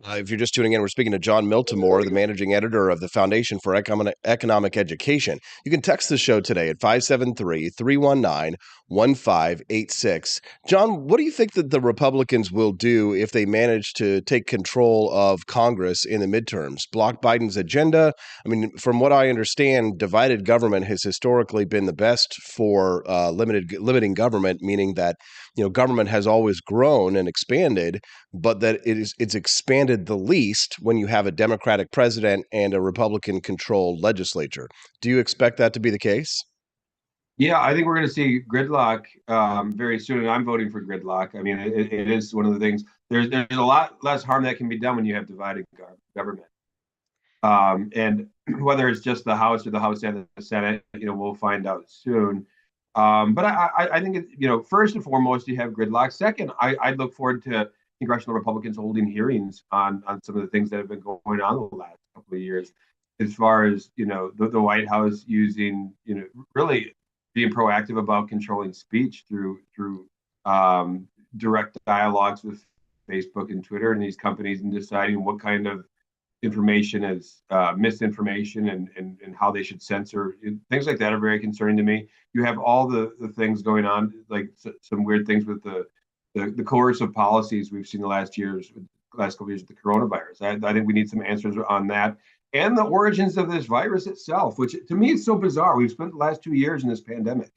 If you're just tuning in, we're speaking to John Miltimore, the managing editor of the Foundation for Economic Education. You can text the show today at 573-319-1037. 1586. John, what do you think that the Republicans will do if they manage to take control of Congress in the midterms? Block Biden's agenda? I mean, from what I understand, divided government has historically been the best for limiting government, meaning that government has always grown and expanded, but that it's expanded the least when you have a Democratic president and a Republican-controlled legislature. Do you expect that to be the case? Yeah, I think we're going to see gridlock very soon, and I'm voting for gridlock. I mean, it is one of the things. There's a lot less harm that can be done when you have divided government, and whether it's just the House or the House and the Senate, we'll find out soon. But I think first and foremost, you have gridlock. Second, I look forward to congressional Republicans holding hearings on some of the things that have been going on the last couple of years, as far as the White House using really being proactive about controlling speech through direct dialogues with Facebook and Twitter and these companies, and deciding what kind of information is misinformation and how they should censor. Things like that are very concerning to me. You have all the things going on, like some weird things with the coercive policies we've seen the last couple of years with the coronavirus. I think we need some answers on that. And the origins of this virus itself, which to me is so bizarre. We've spent the last 2 years in this pandemic,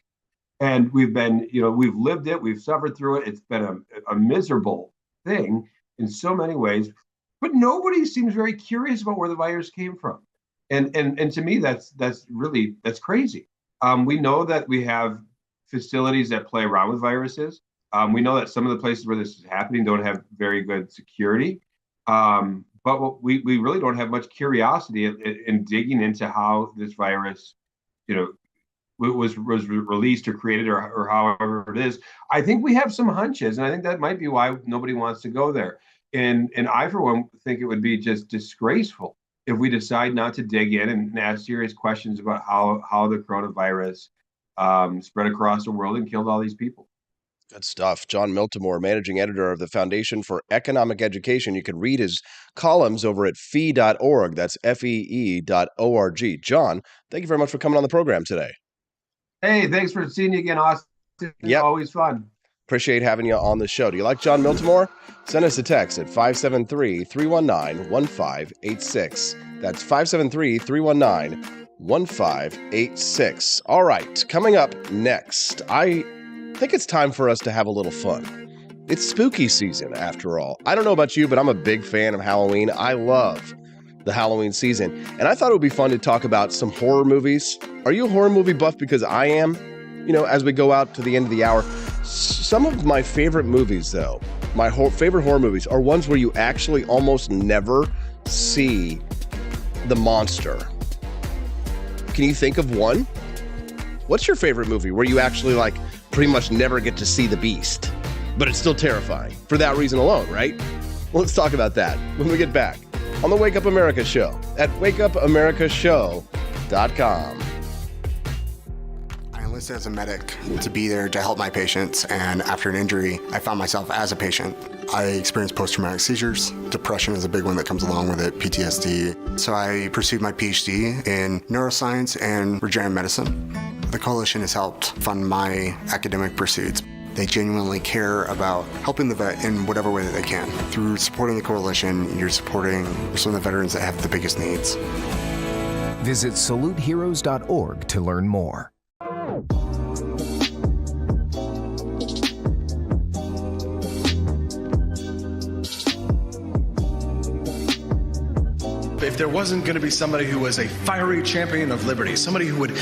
and we've lived it, we've suffered through it. It's been a miserable thing in so many ways, but nobody seems very curious about where the virus came from. And to me, that's crazy. We know that we have facilities that play around with viruses. We know that some of the places where this is happening don't have very good security. But we really don't have much curiosity in digging into how this virus, was released or created or however it is. I think we have some hunches, and I think that might be why nobody wants to go there. And I, for one, think it would be just disgraceful if we decide not to dig in and ask serious questions about how the coronavirus spread across the world and killed all these people. Good stuff. John Miltimore, managing editor of the Foundation for Economic Education. You can read his columns over at fee.org. That's FEE.org. John, thank you very much for coming on the program today. Hey, thanks for seeing you again, Austin. Yep. Always fun. Appreciate having you on the show. Do you like John Miltimore? Send us a text at 573-319-1586. That's 573-319-1586. All right, coming up next, I think it's time for us to have a little fun. It's spooky season, after all. I don't know about you, but I'm a big fan of Halloween. I love the Halloween season. And I thought it would be fun to talk about some horror movies. Are you a horror movie buff? Because I am. As we go out to the end of the hour, some of my favorite movies, though, my favorite horror movies are ones where you actually almost never see the monster. Can you think of one? What's your favorite movie where you actually pretty much never get to see the beast, but it's still terrifying for that reason alone, right? Well, let's talk about that when we get back on the Wake Up America show at wakeupAmericaShow.com. I enlisted as a medic to be there to help my patients, and after an injury, I found myself as a patient. I experienced post-traumatic seizures. Depression is a big one that comes along with it, PTSD. So I pursued my PhD in neuroscience and regenerative medicine. The coalition has helped fund my academic pursuits. They genuinely care about helping the vet in whatever way that they can. Through supporting the coalition, you're supporting some of the veterans that have the biggest needs. Visit SaluteHeroes.org to learn more. If there wasn't going to be somebody who was a fiery champion of liberty, somebody who would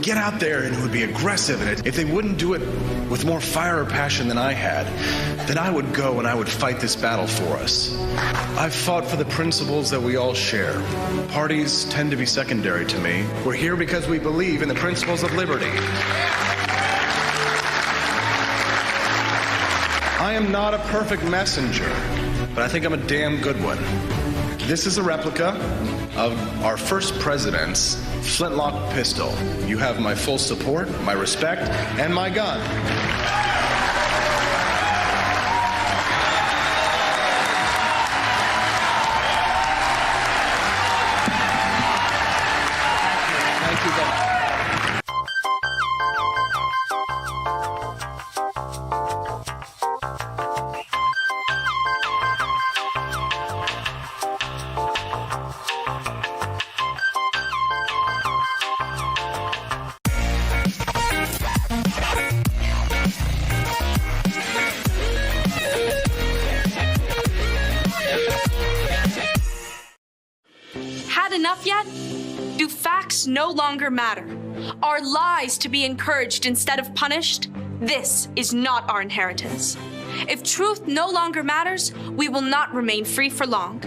get out there and who would be aggressive, and if they wouldn't do it with more fire or passion than I had, then I would go and I would fight this battle for us. I've fought for the principles that we all share. Parties tend to be secondary to me. We're here because we believe in the principles of liberty. I am not a perfect messenger, but I think I'm a damn good one. This is a replica of our first president's flintlock pistol. You have my full support, my respect, and my gun. had enough yet? Do facts no longer matter? Are lies to be encouraged instead of punished? This is not our inheritance. If truth no longer matters, we will not remain free for long.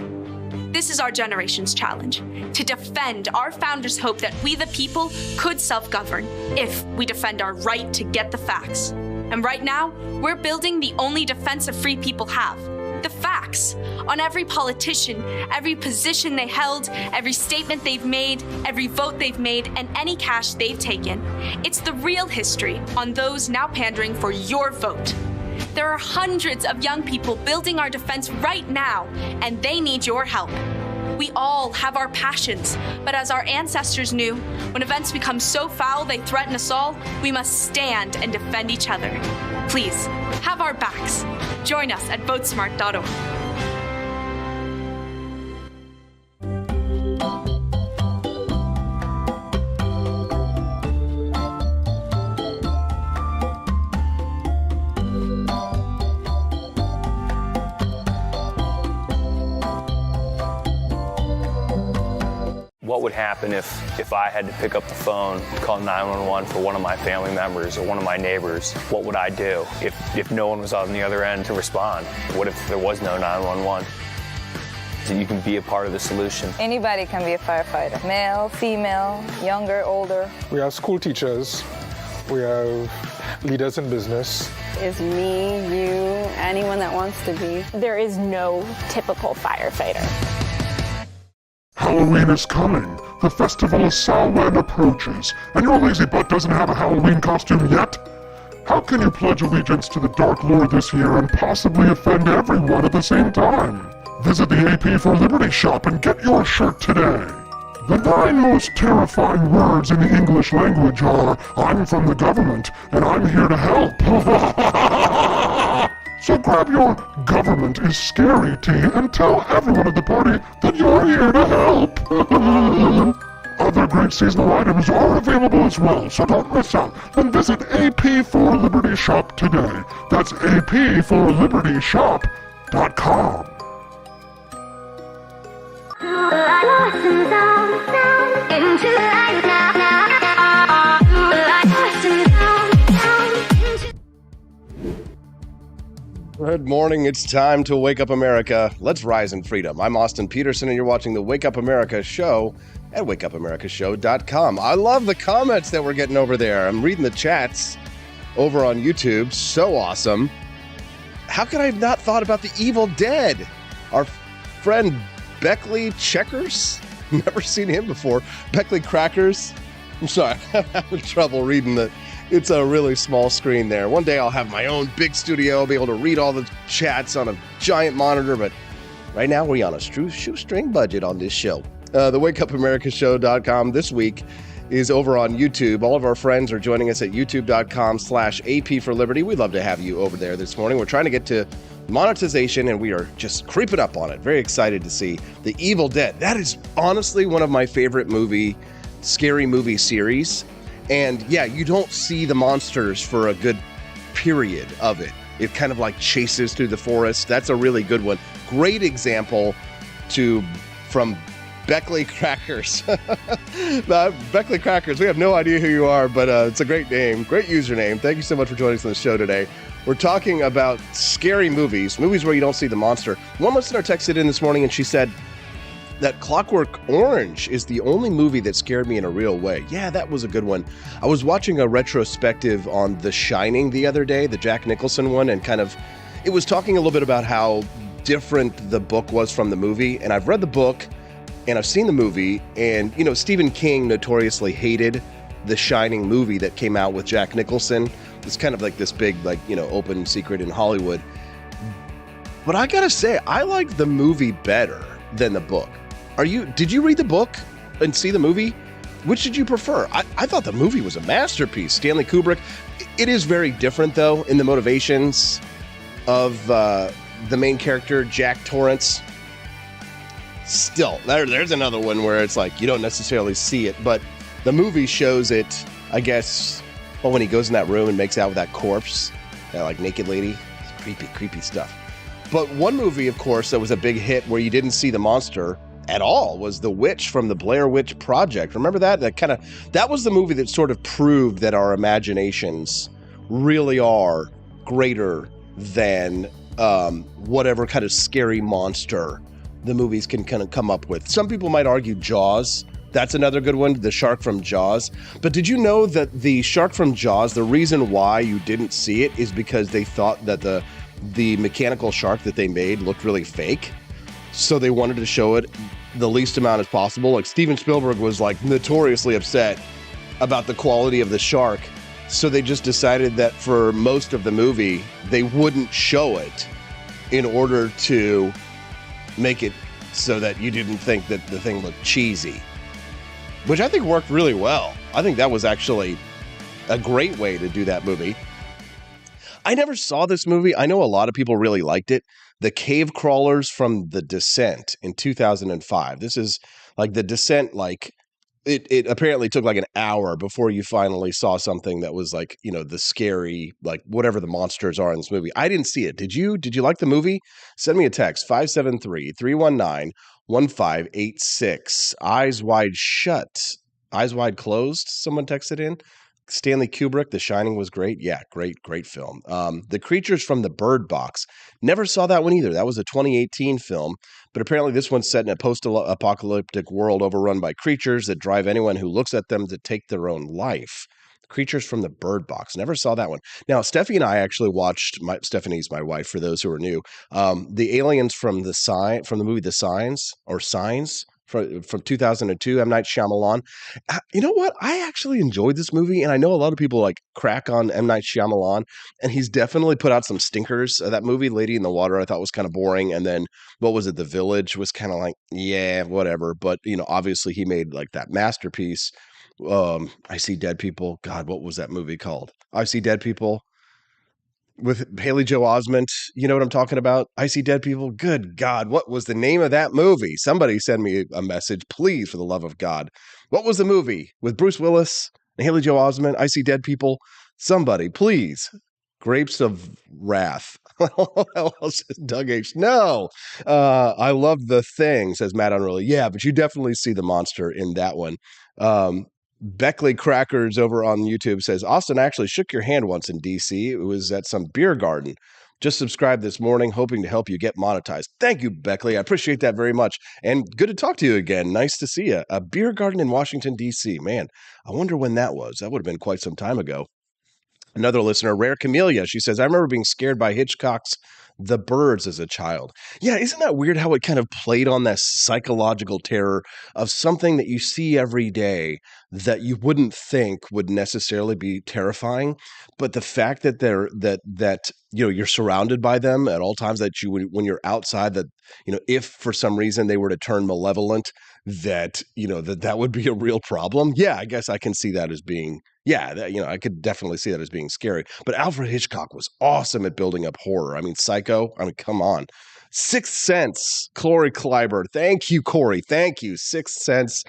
This is our generation's challenge, to defend our founders' hope that we the people could self-govern if we defend our right to get the facts. And right now, we're building the only defense of free people have, the facts, on every politician, every position they held, every statement they've made, every vote they've made, and any cash they've taken. It's the real history on those now pandering for your vote. There are hundreds of young people building our defense right now, and they need your help. We all have our passions, but as our ancestors knew, when events become so foul they threaten us all, we must stand and defend each other. Please, have our backs. Join us at votesmart.org. What would happen if I had to pick up the phone, call 911 for one of my family members or one of my neighbors? What would I do if no one was on the other end to respond? What if there was no 911? So you can be a part of the solution. Anybody can be a firefighter. Male, female, younger, older. We have school teachers. We have leaders in business. Is me, you, anyone that wants to be. There is no typical firefighter. Halloween is coming. The festival of Samhain approaches, and your lazy butt doesn't have a Halloween costume yet? How can you pledge allegiance to the Dark Lord this year and possibly offend everyone at the same time? Visit the AP for Liberty shop and get your shirt today. The 9 most terrifying words in the English language are, I'm from the government, and I'm here to help. So grab your government is scary tea and tell everyone at the party that you're here to help. Other great seasonal items are available as well, so don't miss out. Then visit AP for Liberty Shop today. That's apforlibertyshop.com. Good morning. It's time to wake up America. Let's rise in freedom. I'm Austin Peterson, and you're watching the Wake Up America show at wakeupAmericaShow.com. I love the comments that we're getting over there. I'm reading the chats over on YouTube. So awesome. How could I have not thought about the Evil Dead? Our friend Beckley Checkers? Never seen him before. Beckley Crackers? I'm sorry. I'm having trouble reading the... It's a really small screen there. One day I'll have my own big studio. I'll be able to read all the chats on a giant monitor, but right now we're on a shoestring budget on this show. The WakeUpAmericaShow.com this week is over on YouTube. All of our friends are joining us at youtube.com/AP for Liberty. We'd love to have you over there this morning. We're trying to get to monetization, and we are just creeping up on it. Very excited to see The Evil Dead. That is honestly one of my favorite scary movie series. And yeah, you don't see the monsters for a good period of it. It kind of like chases through the forest. That's a really good one. Great example from Beckley Crackers. Beckley Crackers, we have no idea who you are, but it's a great name, great username. Thank you so much for joining us on the show today. We're talking about scary movies where you don't see the monster. One listener texted in this morning and she said that Clockwork Orange is the only movie that scared me in a real way. Yeah, that was a good one. I was watching a retrospective on The Shining the other day, the Jack Nicholson one, and it was talking a little bit about how different the book was from the movie. And I've read the book and I've seen the movie, and Stephen King notoriously hated the Shining movie that came out with Jack Nicholson. It's kind of like this big, open secret in Hollywood. But I gotta say, I like the movie better than the book. Did you read the book and see the movie? Which did you prefer? I thought the movie was a masterpiece. Stanley Kubrick. It is very different, though, in the motivations of the main character, Jack Torrance. Still, there's another one where it's like you don't necessarily see it, but the movie shows it, I guess, when he goes in that room and makes out with that corpse, that naked lady. It's creepy stuff. But one movie, of course, that was a big hit where you didn't see the monster, at all was The Witch from the Blair Witch Project. Remember that? That was the movie that sort of proved that our imaginations really are greater than whatever kind of scary monster the movies can kind of come up with. Some people might argue Jaws. That's another good one, the shark from Jaws. But did you know that the shark from Jaws, the reason why you didn't see it is because they thought that the mechanical shark that they made looked really fake. So they wanted to show it the least amount as possible. Like Steven Spielberg was like notoriously upset about the quality of the shark. So they just decided that for most of the movie, they wouldn't show it in order to make it so that you didn't think that the thing looked cheesy, which I think worked really well. I think that was actually a great way to do that movie. I never saw this movie. I know a lot of people really liked it. The Cave Crawlers from The Descent in 2005. This is like The Descent, like it apparently took like an hour before you finally saw something that was like, you know, the scary, like whatever the monsters are in this movie. I didn't see it. Did you? Did you like the movie? Send me a text, 573-319-1586. Eyes Wide Shut. Eyes Wide Closed, someone texted in. Stanley Kubrick, The Shining was great. Yeah, great film. The Creatures from the Bird Box. Never saw that one either. That was a 2018 film, but apparently this one's set in a post-apocalyptic world overrun by creatures that drive anyone who looks at them to take their own life. Creatures from the Bird Box. Never saw that one. Now, Steffi and I actually watched, Stephanie's my wife, for those who are new, the aliens from the movie The Signs, or Signs, from 2002, M. Night Shyamalan. You know what? I actually enjoyed this movie, and I know a lot of people like crack on M. Night Shyamalan, and he's definitely put out some stinkers. That movie, Lady in the Water, I thought was kind of boring, and then, what was it, The Village was kind of like, yeah, whatever, but, you know, obviously he made like that masterpiece. I See Dead People. God, what was that movie called? I See Dead People. With Haley Joel Osment, you know what I'm talking about? I See Dead People. Good God, what was the name of that movie? Somebody send me a message, please, for the love of God. What was the movie with Bruce Willis and Haley Joel Osment? I See Dead People. Somebody, please. Grapes of Wrath. Doug H. No. I love The Thing, says Matt Unruly. Yeah, but you definitely see the monster in that one. Beckley Crackers over on YouTube says, Austin, I actually shook your hand once in DC. It was at some beer garden. Just subscribed this morning, hoping to help you get monetized. Thank you, Beckley. I appreciate that very much. And good to talk to you again. Nice to see you. A beer garden in Washington, D.C. Man, I wonder when that was. That would have been quite some time ago. Another listener, Rare Camellia, she says, I remember being scared by Hitchcock's The Birds as a child. Yeah, isn't that weird how it kind of played on that psychological terror of something that you see every day that you wouldn't think would necessarily be terrifying, but the fact that that you know, you're surrounded by them at all times, that you, when you're outside, that, you know, if for some reason they were to turn malevolent, that, you know, that would be a real problem. Yeah, I guess I can see that as being, yeah, that, you know, I could definitely see that as being scary. But Alfred Hitchcock was awesome at building up horror. I mean, Psycho, I mean, come on. Sixth Sense, Corey Kleiber. Thank you, Corey. Thank you. Sixth Sense,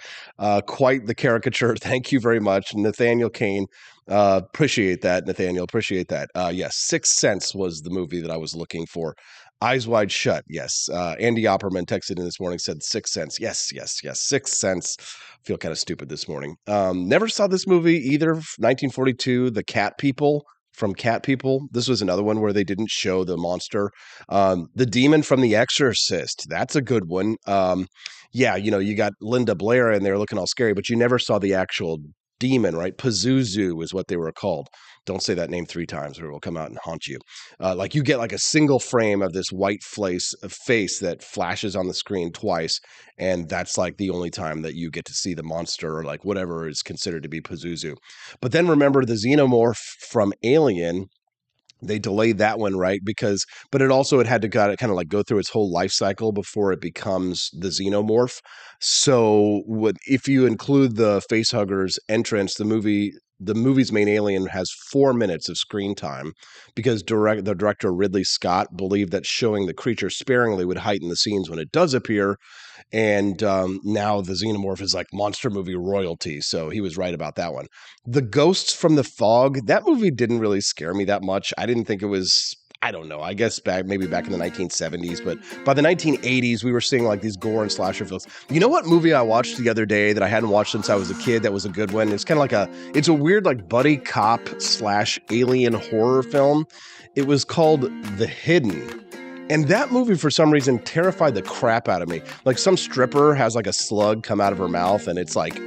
quite the caricature. Thank you very much. Nathaniel Kane. Appreciate that, Nathaniel. Appreciate that. Yes, Sixth Sense was the movie that I was looking for. Eyes Wide Shut. Yes. Andy Opperman texted in this morning, said Sixth Sense. Yes. Sixth Sense. Feel kind of stupid this morning. Never saw this movie either. 1942, The Cat People. From Cat People. This was another one where they didn't show the monster. The Demon from The Exorcist. That's a good one. Yeah, you know, you got Linda Blair in there looking all scary, but you never saw the actual demon, right? Pazuzu is what they were called. Don't say that name 3 times or it will come out and haunt you. Like you get like a single frame of this white face that flashes on the screen twice, and that's like the only time that you get to see the monster or like whatever is considered to be Pazuzu. But then remember the xenomorph from Alien. They delayed that one, right? But it had to kind of like go through its whole life cycle before it becomes the xenomorph. So if you include the facehuggers entrance, the movie's main alien has 4 minutes of screen time because the director Ridley Scott believed that showing the creature sparingly would heighten the scenes when it does appear. And now the xenomorph is like monster movie royalty. So he was right about that one. The Ghosts from the Fog, that movie didn't really scare me that much. I didn't think it was I don't know. I guess maybe back in the 1970s, but by the 1980s, we were seeing like these gore and slasher films. You know what movie I watched the other day that I hadn't watched since I was a kid that was a good one? It's kind of it's a weird like buddy cop / alien horror film. It was called The Hidden. And that movie, for some reason, terrified the crap out of me. Like some stripper has like a slug come out of her mouth and it's like,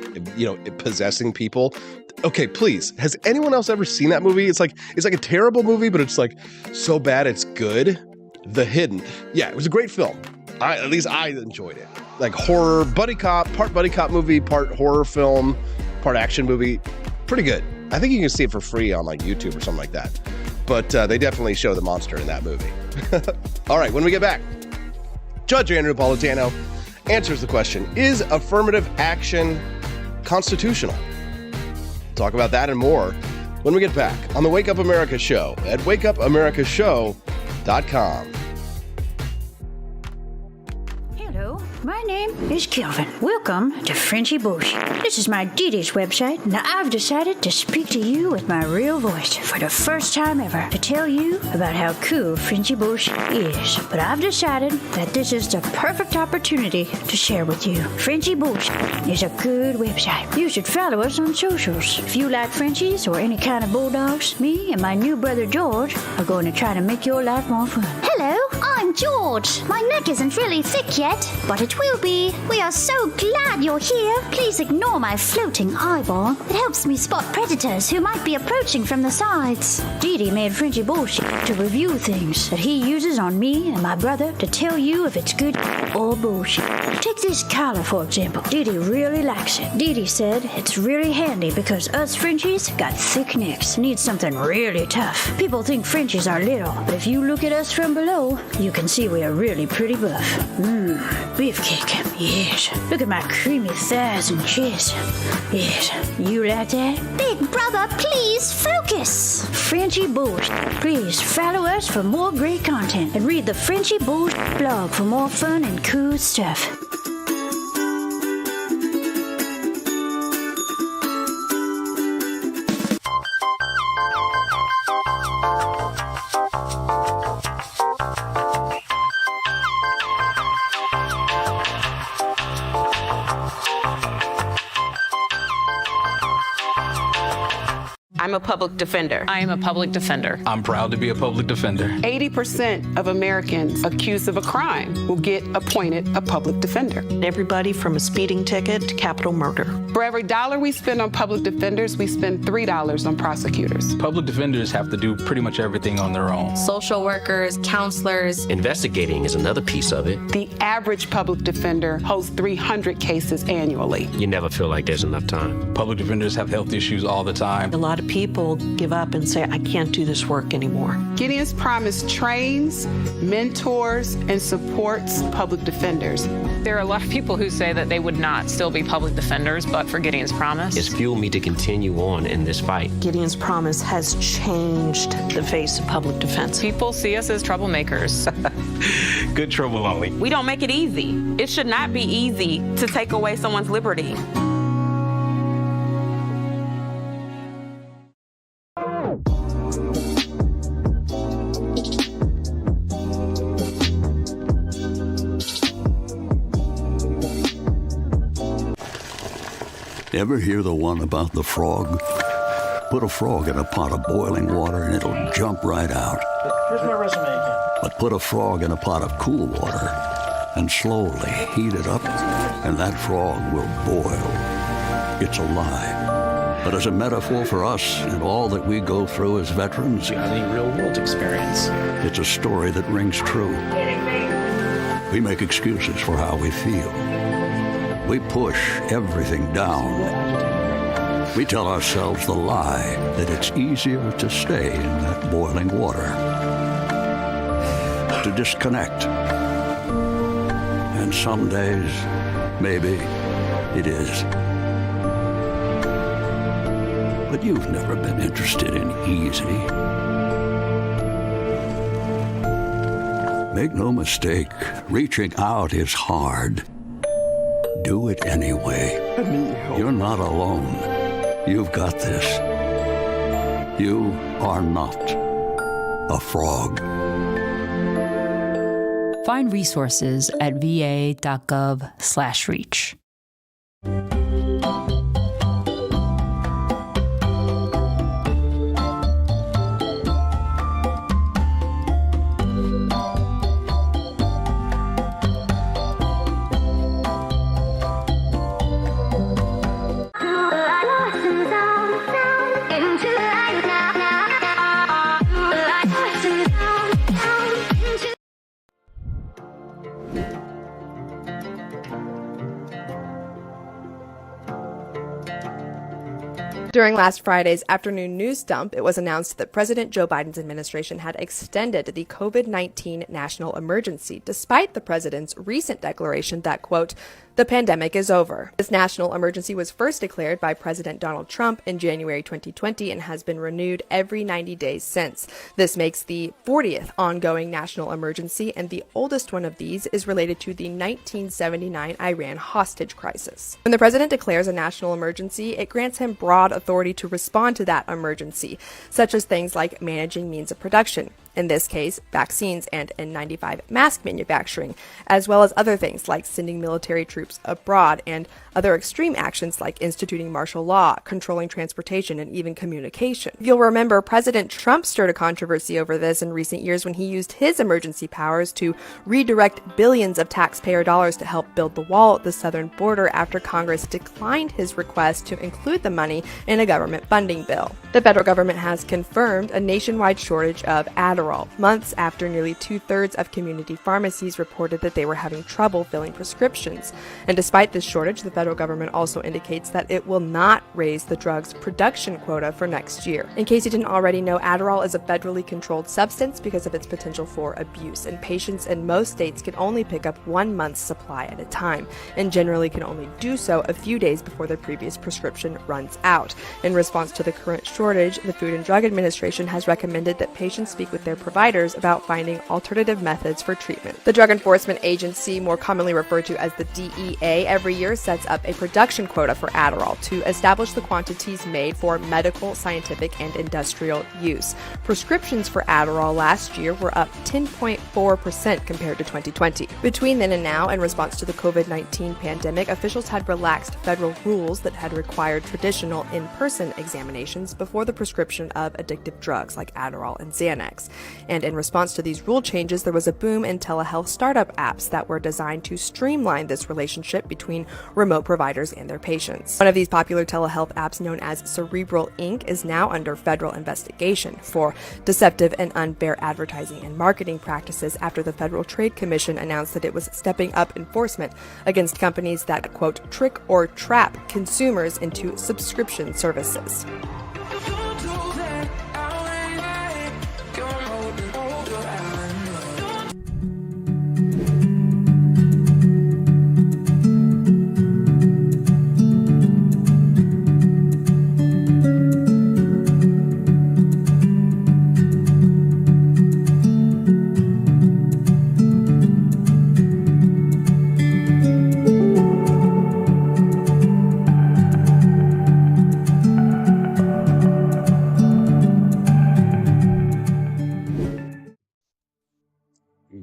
possessing people. Okay, please. Has anyone else ever seen that movie? It's like a terrible movie, but it's like so bad it's good. The Hidden. Yeah, it was a great film. At least I enjoyed it. Like horror, buddy cop, part buddy cop movie, part horror film, part action movie. Pretty good. I think you can see it for free on like YouTube or something like that. But they definitely show the monster in that movie. All right, when we get back, Judge Andrew Napolitano answers the question, is affirmative action constitutional? Talk about that and more when we get back on the Wake Up America Show at wakeupAmericaShow.com. Hello, my name is Kelvin. Welcome to Frenchy Bush. This is my Didi's website. Now I've decided to speak to you with my real voice for the first time ever to tell you about how cool Frenchy Bush is. But I've decided that this is the perfect opportunity to share with you. Frenchy Bush is a good website. You should follow us on socials. If you like Frenchies or any kind of bulldogs, me and my new brother George are going to try to make your life more fun. Hello, I'm George. My neck isn't really thick yet, but it will be. We are so glad you're here. Please ignore my floating eyeball. It helps me spot predators who might be approaching from the sides. Didi made Frenchy bullshit to review things that he uses on me and my brother to tell you if it's good or bullshit. Take this collar, for example. Didi really likes it. Didi said it's really handy because us Frenchies got thick necks. Need something really tough. People think Frenchies are little, but if you look at us from below, you can see we are really pretty buff. Beefcake, yes. Look at my creamy thighs and chest. Yes, you like that? Big brother, please focus. Frenchy Bush. Please follow us for more great content and read the Frenchy Bush blog for more fun and cool stuff. I'm a public defender. I am a public defender. I'm proud to be a public defender. 80% of Americans accused of a crime will get appointed a public defender. Everybody from a speeding ticket to capital murder. For every dollar we spend on public defenders, we spend $3 on prosecutors. Public defenders have to do pretty much everything on their own. Social workers, counselors. Investigating is another piece of it. The average public defender holds 300 cases annually. You never feel like there's enough time. Public defenders have health issues all the time. A lot of people give up and say, I can't do this work anymore. Gideon's Promise trains, mentors, and supports public defenders. There are a lot of people who say that they would not still be public defenders, but for Gideon's Promise. It's fueled me to continue on in this fight. Gideon's Promise has changed the face of public defense. People see us as troublemakers. Good trouble only. We don't make it easy. It should not be easy to take away someone's liberty. Ever hear the one about the frog? Put a frog in a pot of boiling water and it'll jump right out. Here's my resume again. But put a frog in a pot of cool water and slowly heat it up, and that frog will boil. It's a lie. But as a metaphor for us and all that we go through as veterans, the real-world experience. It's a story that rings true. We make excuses for how we feel. We push everything down. We tell ourselves the lie that it's easier to stay in that boiling water, to disconnect. And some days, maybe it is. But you've never been interested in easy. Make no mistake, reaching out is hard. Do it anyway. You're not alone. You've got this. You are not a frog. Find resources at va.gov/reach. During last Friday's afternoon news dump, it was announced that President Joe Biden's administration had extended the COVID-19 national emergency, despite the president's recent declaration that, quote, the pandemic is over. This national emergency was first declared by President Donald Trump in January 2020 and has been renewed every 90 days since. This makes the 40th ongoing national emergency, and the oldest one of these is related to the 1979 Iran hostage crisis. When the president declares a national emergency, it grants him broad authority to respond to that emergency, such as things like managing means of production, in this case, vaccines and N95 mask manufacturing, as well as other things like sending military troops abroad and other extreme actions like instituting martial law, controlling transportation, and even communication. You'll remember President Trump stirred a controversy over this in recent years when he used his emergency powers to redirect billions of taxpayer dollars to help build the wall at the southern border after Congress declined his request to include the money in a government funding bill. The federal government has confirmed a nationwide shortage of Adderall, months after nearly 2/3 of community pharmacies reported that they were having trouble filling prescriptions. And despite this shortage, the federal government also indicates that it will not raise the drug's production quota for next year. In case you didn't already know, Adderall is a federally controlled substance because of its potential for abuse, and patients in most states can only pick up 1 month's supply at a time, and generally can only do so a few days before their previous prescription runs out. In response to the current shortage, the Food and Drug Administration has recommended that patients speak with their providers about finding alternative methods for treatment. The Drug Enforcement Agency, more commonly referred to as the DEA, every year sets up a production quota for Adderall to establish the quantities made for medical, scientific, and industrial use. Prescriptions for Adderall last year were up 10.4% compared to 2020. Between then and now, in response to the COVID-19 pandemic, officials had relaxed federal rules that had required traditional in-person examinations before the prescription of addictive drugs like Adderall and Xanax. And in response to these rule changes, there was a boom in telehealth startup apps that were designed to streamline this relationship between remote providers and their patients. One of these popular telehealth apps, known as Cerebral Inc., is now under federal investigation for deceptive and unfair advertising and marketing practices after the Federal Trade Commission announced that it was stepping up enforcement against companies that, quote, trick or trap consumers into subscription services.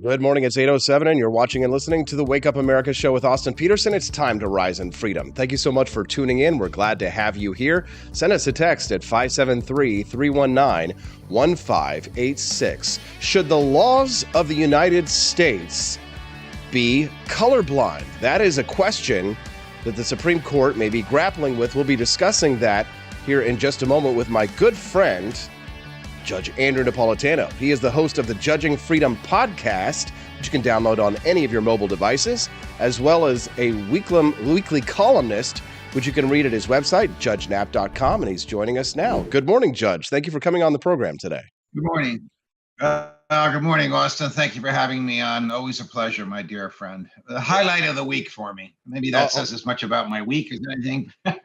Good morning, it's 8:07 and you're watching and listening to the Wake Up America show with Austin Peterson. It's time to rise in freedom. Thank you so much for tuning in. We're glad to have you here. Send us a text at 573-319-1586. Should the laws of the United States be colorblind? That is a question that the Supreme Court may be grappling with. We'll be discussing that here in just a moment with my good friend, Judge Andrew Napolitano. He is the host of the Judging Freedom podcast, which you can download on any of your mobile devices, as well as a weekly columnist, which you can read at his website, judgenap.com, and he's joining us now. Good morning, Judge. Thank you for coming on the program today. Good morning. Good morning, Austin. Thank you for having me on. Always a pleasure, my dear friend. The highlight of the week for me. Maybe that says as much about my week as anything. But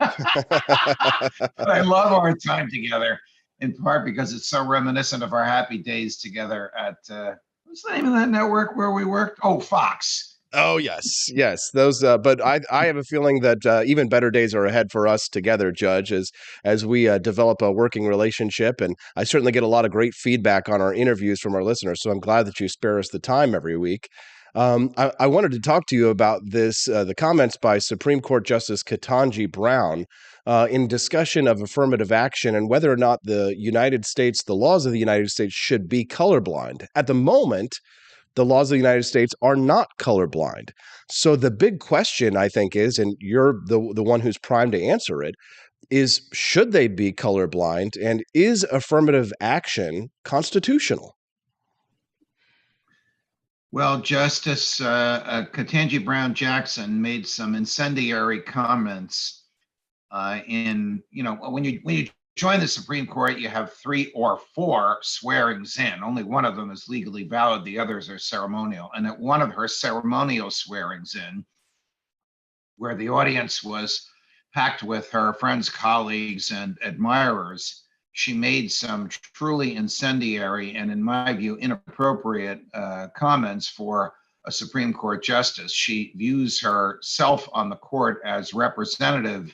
I love our time together, in part because it's so reminiscent of our happy days together at, what's the name of that network where we worked? Oh, Fox. Oh, yes. Those, but I have a feeling that even better days are ahead for us together, Judge, as we develop a working relationship. And I certainly get a lot of great feedback on our interviews from our listeners. So I'm glad that you spare us the time every week. I wanted to talk to you about this, the comments by Supreme Court Justice Ketanji Brown in discussion of affirmative action and whether or not the laws of the United States should be colorblind. At the moment, the laws of the United States are not colorblind. So the big question, I think, is, and you're the one who's primed to answer it, is should they be colorblind, and is affirmative action constitutional? Well, Justice Ketanji Brown Jackson made some incendiary comments when you join the Supreme Court, you have 3 or 4 swearings in. Only one of them is legally valid. The others are ceremonial. And at one of her ceremonial swearings in, where the audience was packed with her friends, colleagues, and admirers, she made some truly incendiary and, in my view, inappropriate comments for a Supreme Court justice. She views herself on the court as representative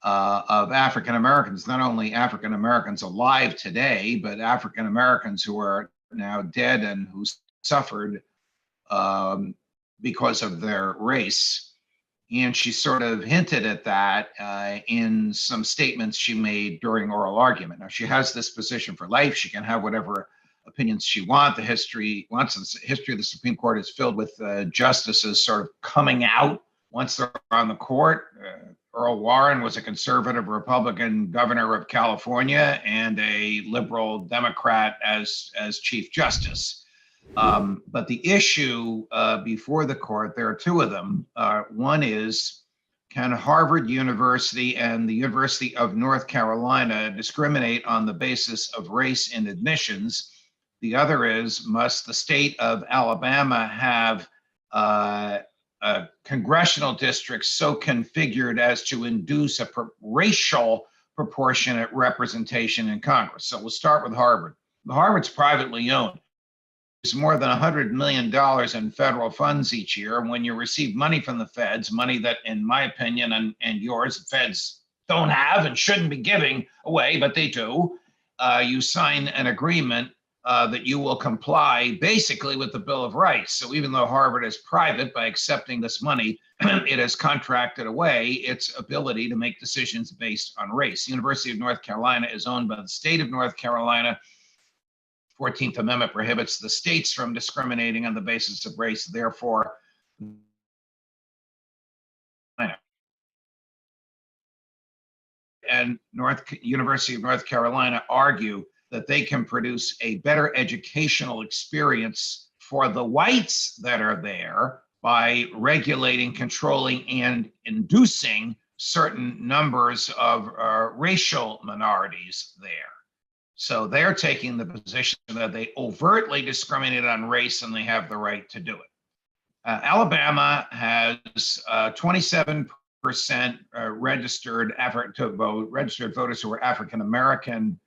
of African Americans, not only African Americans alive today, but African Americans who are now dead and who suffered because of their race. And she sort of hinted at that in some statements she made during oral argument. Now, she has this position for life. She can have whatever opinions she wants. The history of the Supreme Court is filled with justices sort of coming out once they're on the court. Earl Warren was a conservative Republican governor of California and a liberal Democrat as Chief Justice. But the issue before the court, there are 2 of them. One is, can Harvard University and the University of North Carolina discriminate on the basis of race in admissions? The other is, must the state of Alabama have congressional districts so configured as to induce a racial proportionate representation in Congress? So we'll start with Harvard. Harvard's privately owned. There's more than $100 million in federal funds each year. And when you receive money from the feds, money that, in my opinion and yours, the feds don't have and shouldn't be giving away, but they do, you sign an agreement that you will comply basically with the Bill of Rights. So even though Harvard is private, by accepting this money, it has contracted away its ability to make decisions based on race. The University of North Carolina is owned by the state of North Carolina. 14th Amendment prohibits the states from discriminating on the basis of race. Therefore, and University of North Carolina argue that they can produce a better educational experience for the whites that are there by regulating, controlling, and inducing certain numbers of racial minorities there. So they're taking the position that they overtly discriminate on race and they have the right to do it. Alabama has 27% registered voters who are African American.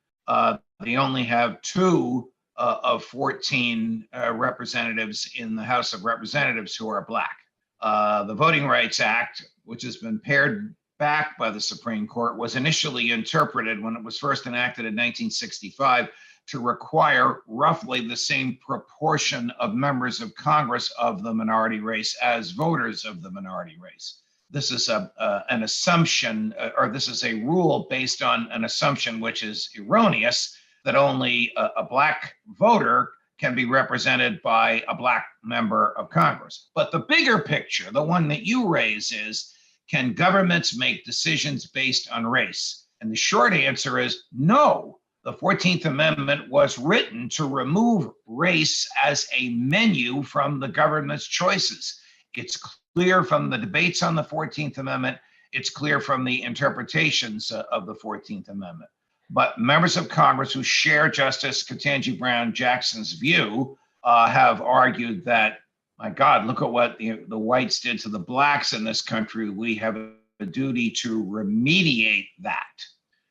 They only have 2 of 14 representatives in the House of Representatives who are Black. The Voting Rights Act, which has been pared back by the Supreme Court, was initially interpreted when it was first enacted in 1965 to require roughly the same proportion of members of Congress of the minority race as voters of the minority race. This is an assumption, or this is a rule based on an assumption which is erroneous, that only a Black voter can be represented by a Black member of Congress. But the bigger picture, the one that you raise, is, can governments make decisions based on race? And the short answer is no. The 14th Amendment was written to remove race as a menu from the government's choices. It's clear from the debates on the 14th Amendment. It's clear from the interpretations of the 14th Amendment. But members of Congress who share Justice Ketanji Brown Jackson's view have argued that, my God, look at what the whites did to the Blacks in this country. We have a duty to remediate that.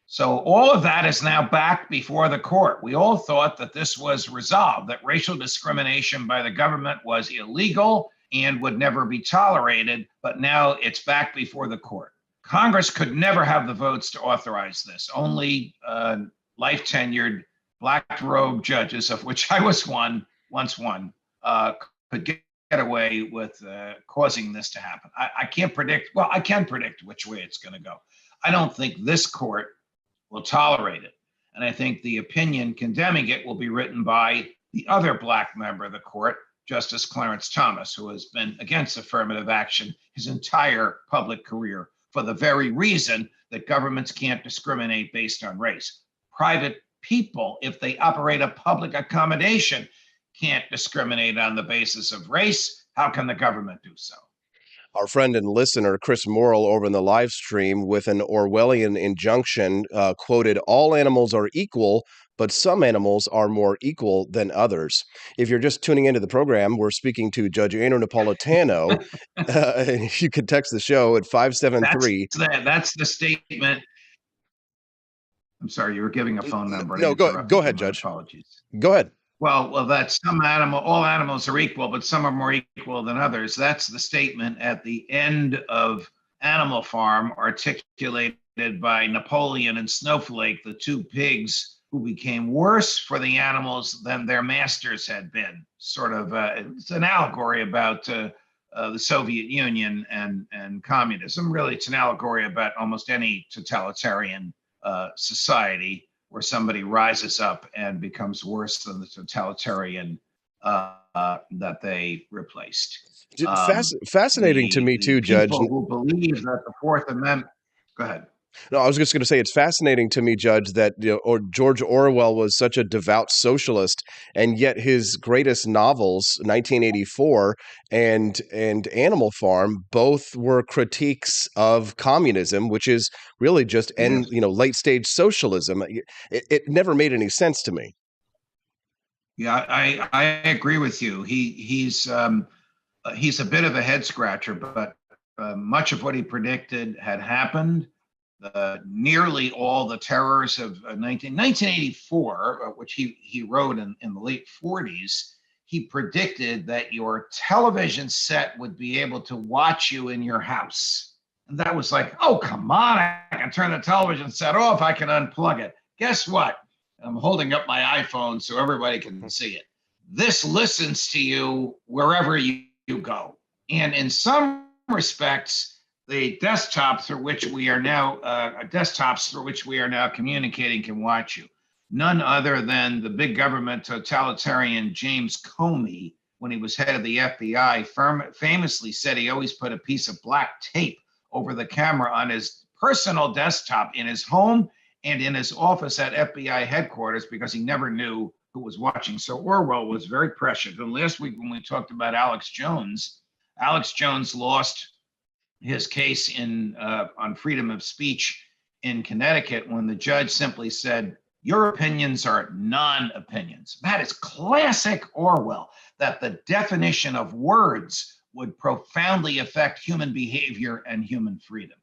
So all of that is now back before the court. We all thought that this was resolved, that racial discrimination by the government was illegal and would never be tolerated, but now it's back before the court. Congress could never have the votes to authorize this. Only life-tenured Black robe judges, of which I was once one, could get away with causing this to happen. I can't predict. Well, I can predict which way it's going to go. I don't think this court will tolerate it. And I think the opinion condemning it will be written by the other black member of the court, Justice Clarence Thomas, who has been against affirmative action his entire public career for the very reason that governments can't discriminate based on race. Private people, if they operate a public accommodation, can't discriminate on the basis of race. How can the government do so? Our friend and listener, Chris Morrill, over in the live stream with an Orwellian injunction, quoted, "All animals are equal, but some animals are more equal than others." If you're just tuning into the program, we're speaking to Judge Andrew Napolitano. You can text the show at 573. That's the statement. I'm sorry, you were giving a phone number. No, go ahead, Judge. Apologies. Go ahead. Well, that's all animals are equal, but some are more equal than others. That's the statement at the end of Animal Farm, articulated by Napoleon and Snowflake, the two pigs who became worse for the animals than their masters had been. Sort of, it's an allegory about the Soviet Union and communism. Really, it's an allegory about almost any totalitarian society where somebody rises up and becomes worse than the totalitarian that they replaced. Fascinating to me too, Judge. People who believe that the Fourth Amendment. Go ahead. No, I was just going to say it's fascinating to me, Judge, that George Orwell was such a devout socialist, and yet his greatest novels, 1984 and Animal Farm, both were critiques of communism, which is really just late stage socialism. It never made any sense to me. Yeah, I agree with you. He's a bit of a head scratcher, but much of what he predicted had happened. Nearly all the terrors of 1984, which he wrote in the late 40s, he predicted that your television set would be able to watch you in your house. And that was like, oh, come on, I can turn the television set off, I can unplug it. Guess what? I'm holding up my iPhone so everybody can see it. This listens to you wherever you go. And in some respects, the desktops through which we are now communicating can watch you. None other than the big government totalitarian James Comey, when he was head of the FBI, famously said he always put a piece of black tape over the camera on his personal desktop in his home and in his office at FBI headquarters because he never knew who was watching. So Orwell was very prescient. And last week when we talked about Alex Jones lost his case on freedom of speech in Connecticut when the judge simply said, your opinions are non-opinions. That is classic Orwell, that the definition of words would profoundly affect human behavior and human freedom.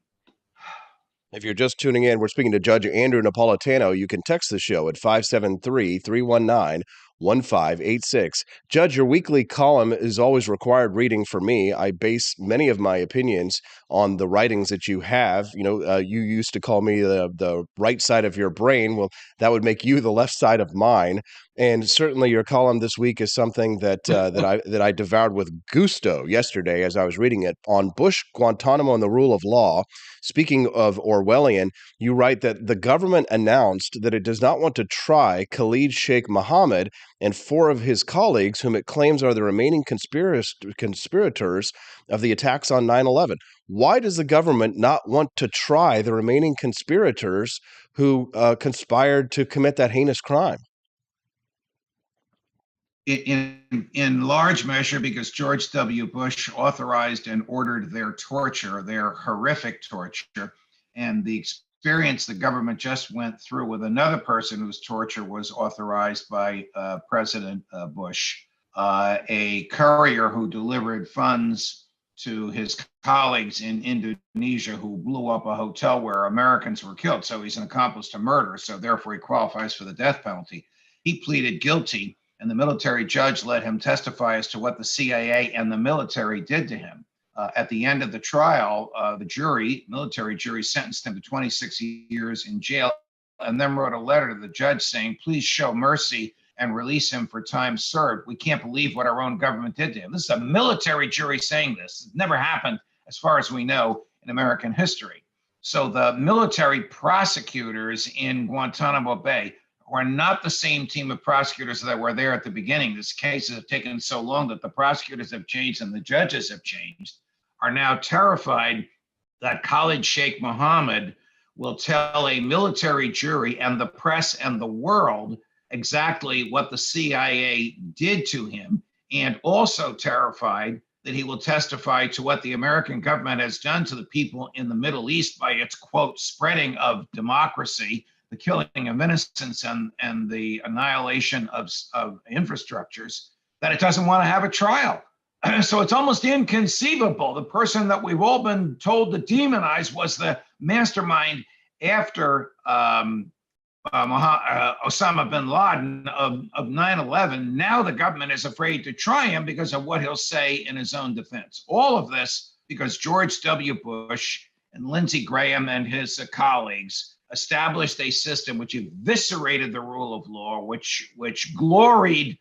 If you're just tuning in, we're speaking to Judge Andrew Napolitano. You can text the show at 573-319-1586. Judge, your weekly column is always required reading for me. I base many of my opinions on the writings that you have. You used to call me the right side of your brain. Well, that would make you the left side of mine. And certainly your column this week is something that I devoured with gusto yesterday as I was reading it on Bush, Guantanamo, and the rule of law. Speaking of Orwellian, you write that the government announced that it does not want to try Khalid Sheikh Mohammed and 4 of his colleagues, whom it claims are the remaining conspirators of the attacks on 9/11. Why does the government not want to try the remaining conspirators who conspired to commit that heinous crime? In large measure because George W. Bush authorized and ordered their torture, their horrific torture, and the experience the government just went through with another person whose torture was authorized by President Bush, a courier who delivered funds to his colleagues in Indonesia who blew up a hotel where Americans were killed. So he's an accomplice to murder, so therefore he qualifies for the death penalty. He pleaded guilty, and the military judge let him testify as to what the CIA and the military did to him. At the end of the trial, the military jury sentenced him to 26 years in jail and then wrote a letter to the judge saying, please show mercy and release him for time served. We can't believe what our own government did to him. This is a military jury saying this. It never happened, as far as we know, in American history. So the military prosecutors in Guantanamo Bay are not the same team of prosecutors that were there at the beginning. These cases have taken so long that the prosecutors have changed and the judges have changed, are now terrified that Khalid Sheikh Mohammed will tell a military jury and the press and the world exactly what the CIA did to him, and also terrified that he will testify to what the American government has done to the people in the Middle East by its, quote, spreading of democracy, the killing of innocents, and the annihilation of infrastructures, that it doesn't want to have a trial. So it's almost inconceivable. The person that we've all been told to demonize was the mastermind after Osama bin Laden of 9/11. Now the government is afraid to try him because of what he'll say in his own defense. All of this because George W. Bush and Lindsey Graham and his colleagues established a system which eviscerated the rule of law, which gloried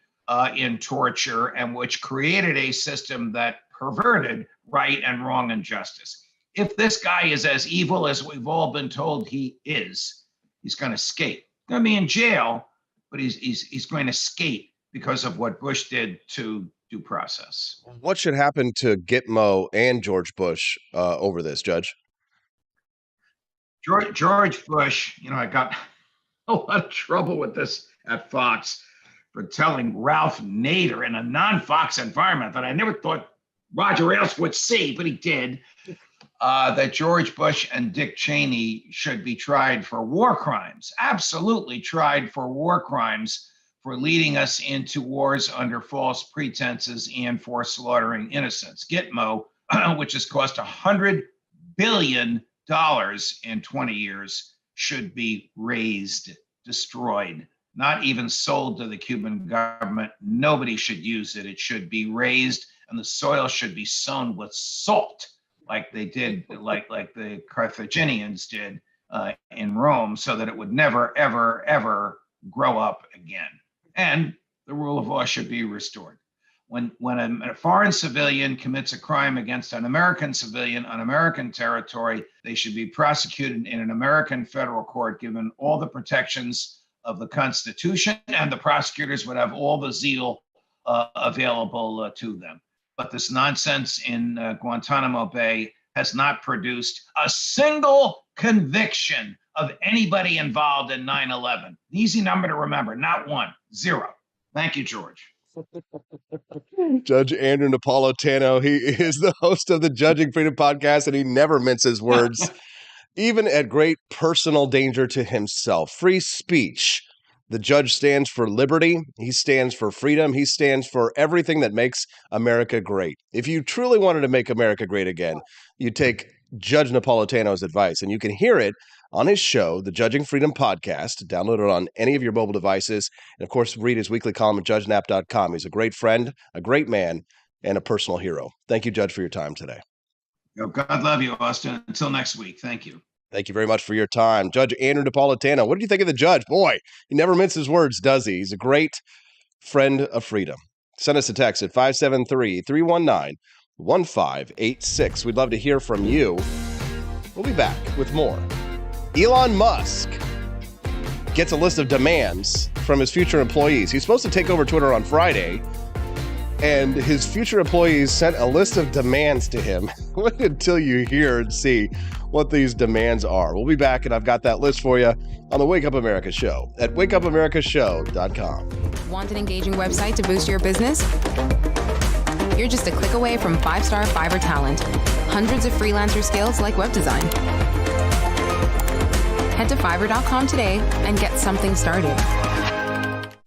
in torture, and which created a system that perverted right and wrong and justice. If this guy is as evil as we've all been told he is, he's going to skate. He's going to be in jail, but he's going to skate because of what Bush did to due process. What should happen to Gitmo and George Bush over this, Judge? George Bush, I got a lot of trouble with this at Fox for telling Ralph Nader in a non-Fox environment that I never thought Roger Ailes would see, but he did, that George Bush and Dick Cheney should be tried for war crimes, absolutely tried for war crimes, for leading us into wars under false pretenses and for slaughtering innocents. Gitmo, which has cost $100 billion in 20 years, should be razed, destroyed, not even sold to the Cuban government. Nobody should use it. It should be razed, and the soil should be sown with salt, like they did, like the Carthaginians did in Rome, so that it would never, ever, ever grow up again. And the rule of law should be restored. When a foreign civilian commits a crime against an American civilian on American territory, they should be prosecuted in an American federal court, given all the protections of the Constitution, and the prosecutors would have all the zeal available to them. But this nonsense in Guantanamo Bay has not produced a single conviction of anybody involved in 9/11. Easy number to remember, not one, zero. Thank you, George. Judge Andrew Napolitano, he is the host of the Judging Freedom podcast, and he never minces words, even at great personal danger to himself. Free speech. The judge stands for liberty. He stands for freedom. He stands for everything that makes America great. If you truly wanted to make America great again, you take Judge Napolitano's advice, and you can hear it on his show, the Judging Freedom podcast. Download it on any of your mobile devices. And, of course, read his weekly column at judgenap.com. He's a great friend, a great man, and a personal hero. Thank you, Judge, for your time today. God love you, Austin. Until next week. Thank you. Thank you very much for your time. Judge Andrew Napolitano, what did you think of the judge? Boy, he never minces words, does he? He's a great friend of freedom. Send us a text at 573-319-1586. We'd love to hear from you. We'll be back with more. Elon Musk gets a list of demands from his future employees. He's supposed to take over Twitter on Friday, and his future employees sent a list of demands to him. Wait until you hear and see what these demands are. We'll be back, and I've got that list for you on the Wake Up America Show at wakeupAmericaShow.com. Want an engaging website to boost your business? You're just a click away from 5-star Fiverr talent. Hundreds of freelancer skills like web design. Head to Fiverr.com today and get something started.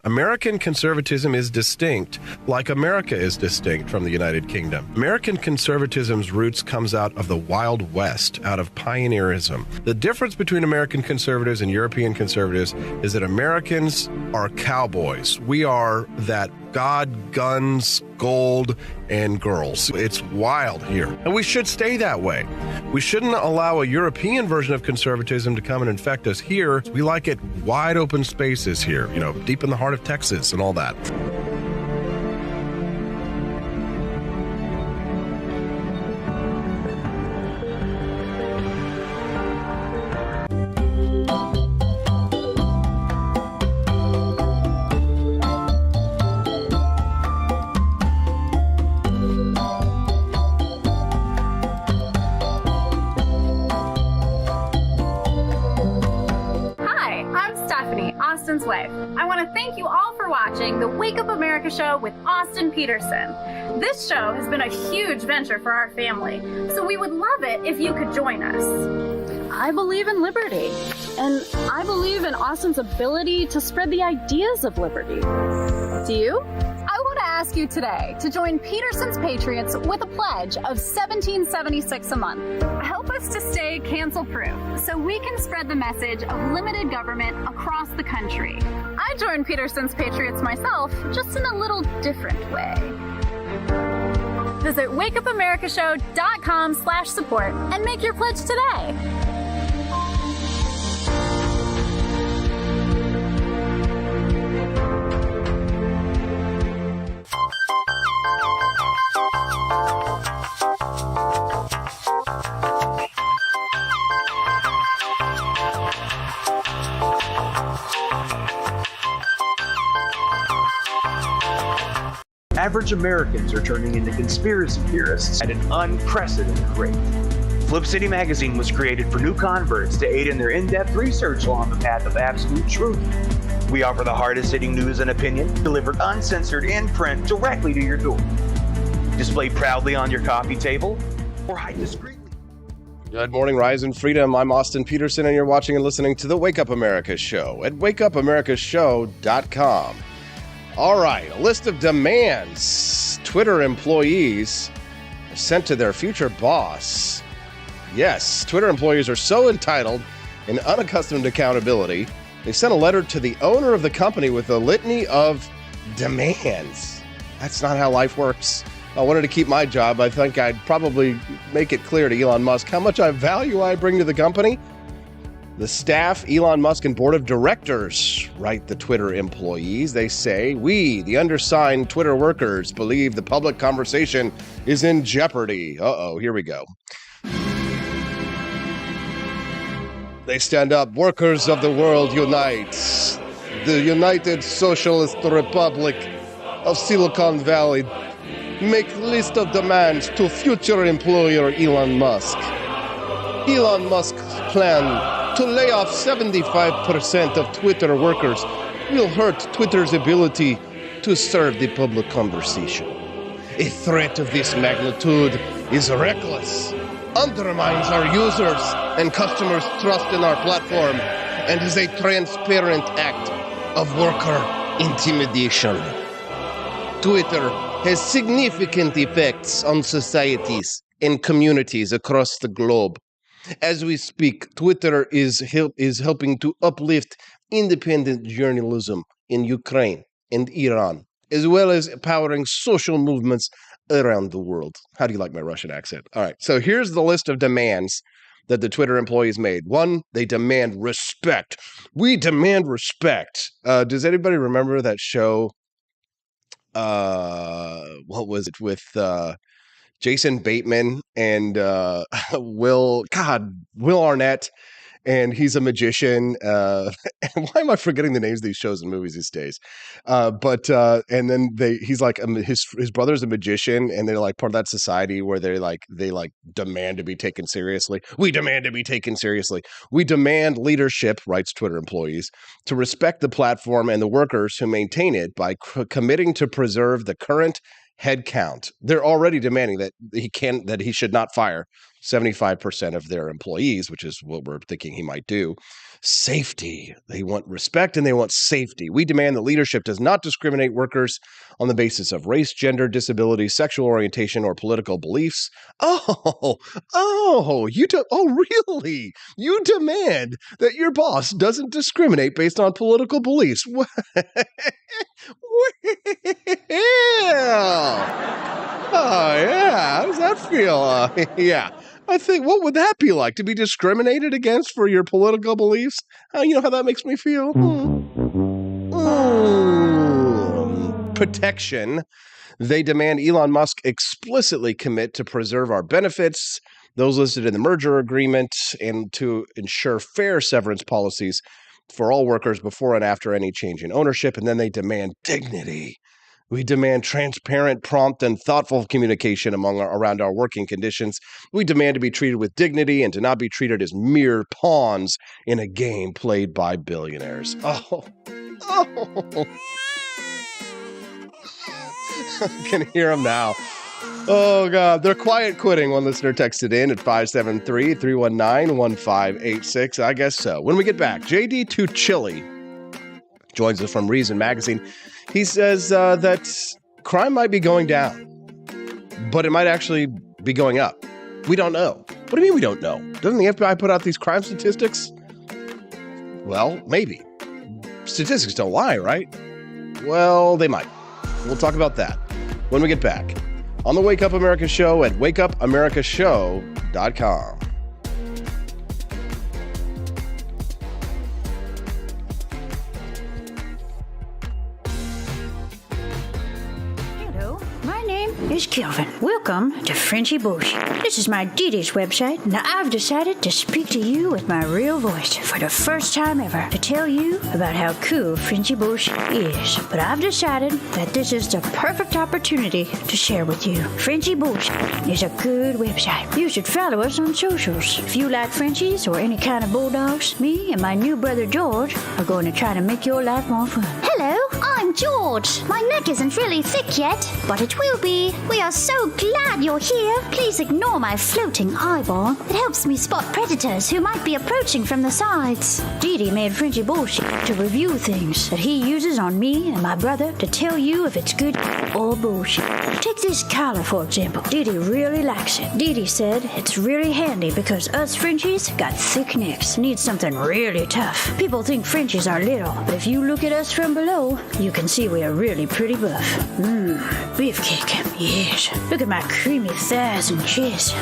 American conservatism is distinct, like America is distinct from the United Kingdom. American conservatism's roots comes out of the Wild West, out of pioneerism. The difference between American conservatives and European conservatives is that Americans are cowboys. We are that God, guns, gold, and girls. It's wild here. And we should stay that way. We shouldn't allow a European version of conservatism to come and infect us here. We like it wide open spaces here, deep in the heart of Texas and all that. Austin's wife. I want to thank you all for watching the Wake Up America show with Austin Peterson. This show has been a huge venture for our family, so we would love it if you could join us. I believe in liberty, and I believe in Austin's ability to spread the ideas of liberty. Do you? I want to ask you today to join Peterson's Patriots with a pledge of $17.76 a month. Help us to stay cancel-proof so we can spread the message of limited government across the country. I joined Peterson's Patriots myself, just in a little different way. Visit wakeupAmericaShow.com/support and make your pledge today. Average Americans are turning into conspiracy theorists at an unprecedented rate. Flip City Magazine was created for new converts to aid in their in-depth research along the path of absolute truth. We offer the hardest-hitting news and opinion, delivered uncensored in print directly to your door. Display proudly on your coffee table or hide discreetly. Good morning, Rise and Freedom. I'm Austin Peterson, and you're watching and listening to the Wake Up America show at wakeupAmericashow.com. All right, a list of demands Twitter employees sent to their future boss. Yes, Twitter employees are so entitled and unaccustomed to accountability, they sent a letter to the owner of the company with a litany of demands. That's not how life works. I wanted to keep my job. I think I'd probably make it clear to Elon Musk how much value I bring to the company. The staff, Elon Musk, and board of directors write the Twitter employees. They say, we, the undersigned Twitter workers, believe the public conversation is in jeopardy. Uh-oh, here we go. They stand up. Workers of the world unite. The United Socialist Republic of Silicon Valley make list of demands to future employer Elon Musk. Elon Musk's plan to lay off 75% of Twitter workers will hurt Twitter's ability to serve the public conversation. A threat of this magnitude is reckless, undermines our users and customers' trust in our platform, and is a transparent act of worker intimidation. Twitter has significant effects on societies and communities across the globe. As we speak, Twitter is helping to uplift independent journalism in Ukraine and Iran, as well as empowering social movements around the world. How do you like my Russian accent? All right, so here's the list of demands that the Twitter employees made. One, they demand respect. We demand respect. Does anybody remember that show? What was it with Jason Bateman and Will Arnett, and he's a magician. And why am I forgetting the names of these shows and movies these days? And then he's like his brother's a magician, and they're like part of that society where they demand to be taken seriously. We demand to be taken seriously. We demand leadership, writes Twitter employees, to respect the platform and the workers who maintain it by committing to preserve the current headcount. They're already demanding that he should not fire 75% of their employees, which is what we're thinking he might do. Safety. They want respect and they want safety. We demand that leadership does not discriminate workers on the basis of race, gender, disability, sexual orientation, or political beliefs. Really? You demand that your boss doesn't discriminate based on political beliefs. Oh, yeah. How does that feel? Yeah. I think, what would that be like? To be discriminated against for your political beliefs? You know how that makes me feel? Protection. They demand Elon Musk explicitly commit to preserve our benefits, those listed in the merger agreement, and to ensure fair severance policies for all workers before and after any change in ownership. And then they demand dignity. We demand transparent, prompt, and thoughtful communication around our working conditions. We demand to be treated with dignity and to not be treated as mere pawns in a game played by billionaires. Oh. I can hear them now. Oh, God. They're quiet quitting. One listener texted in at 573-319-1586. I guess so. When we get back, JD Too Chilly joins us from Reason Magazine. He says that crime might be going down, but it might actually be going up. We don't know. What do you mean we don't know? Doesn't the FBI put out these crime statistics? Well, maybe. Statistics don't lie, right? Well, they might. We'll talk about that when we get back on the Wake Up America Show at wakeupamericashow.com. Is Kelvin. Welcome to Frenchy Bush. This is my Didi's website. Now I've decided to speak to you with my real voice for the first time ever to tell you about how cool Frenchy Bush is. But I've decided that this is the perfect opportunity to share with you. Frenchy Bush is a good website. You should follow us on socials. If you like Frenchies or any kind of bulldogs, me and my new brother George are going to try to make your life more fun. Hello, I'm George. My neck isn't really thick yet, but it will be. We are so glad you're here. Please ignore my floating eyeball. It helps me spot predators who might be approaching from the sides. Didi made Frenchy bullshit to review things that he uses on me and my brother to tell you if it's good or bullshit. Take this collar, for example. Didi really likes it. Didi said it's really handy because us Frenchies got thick necks. Need something really tough. People think Frenchies are little, but if you look at us from below, you can see we are really pretty buff. Beefcake. Yes. Look at my creamy thighs and chest.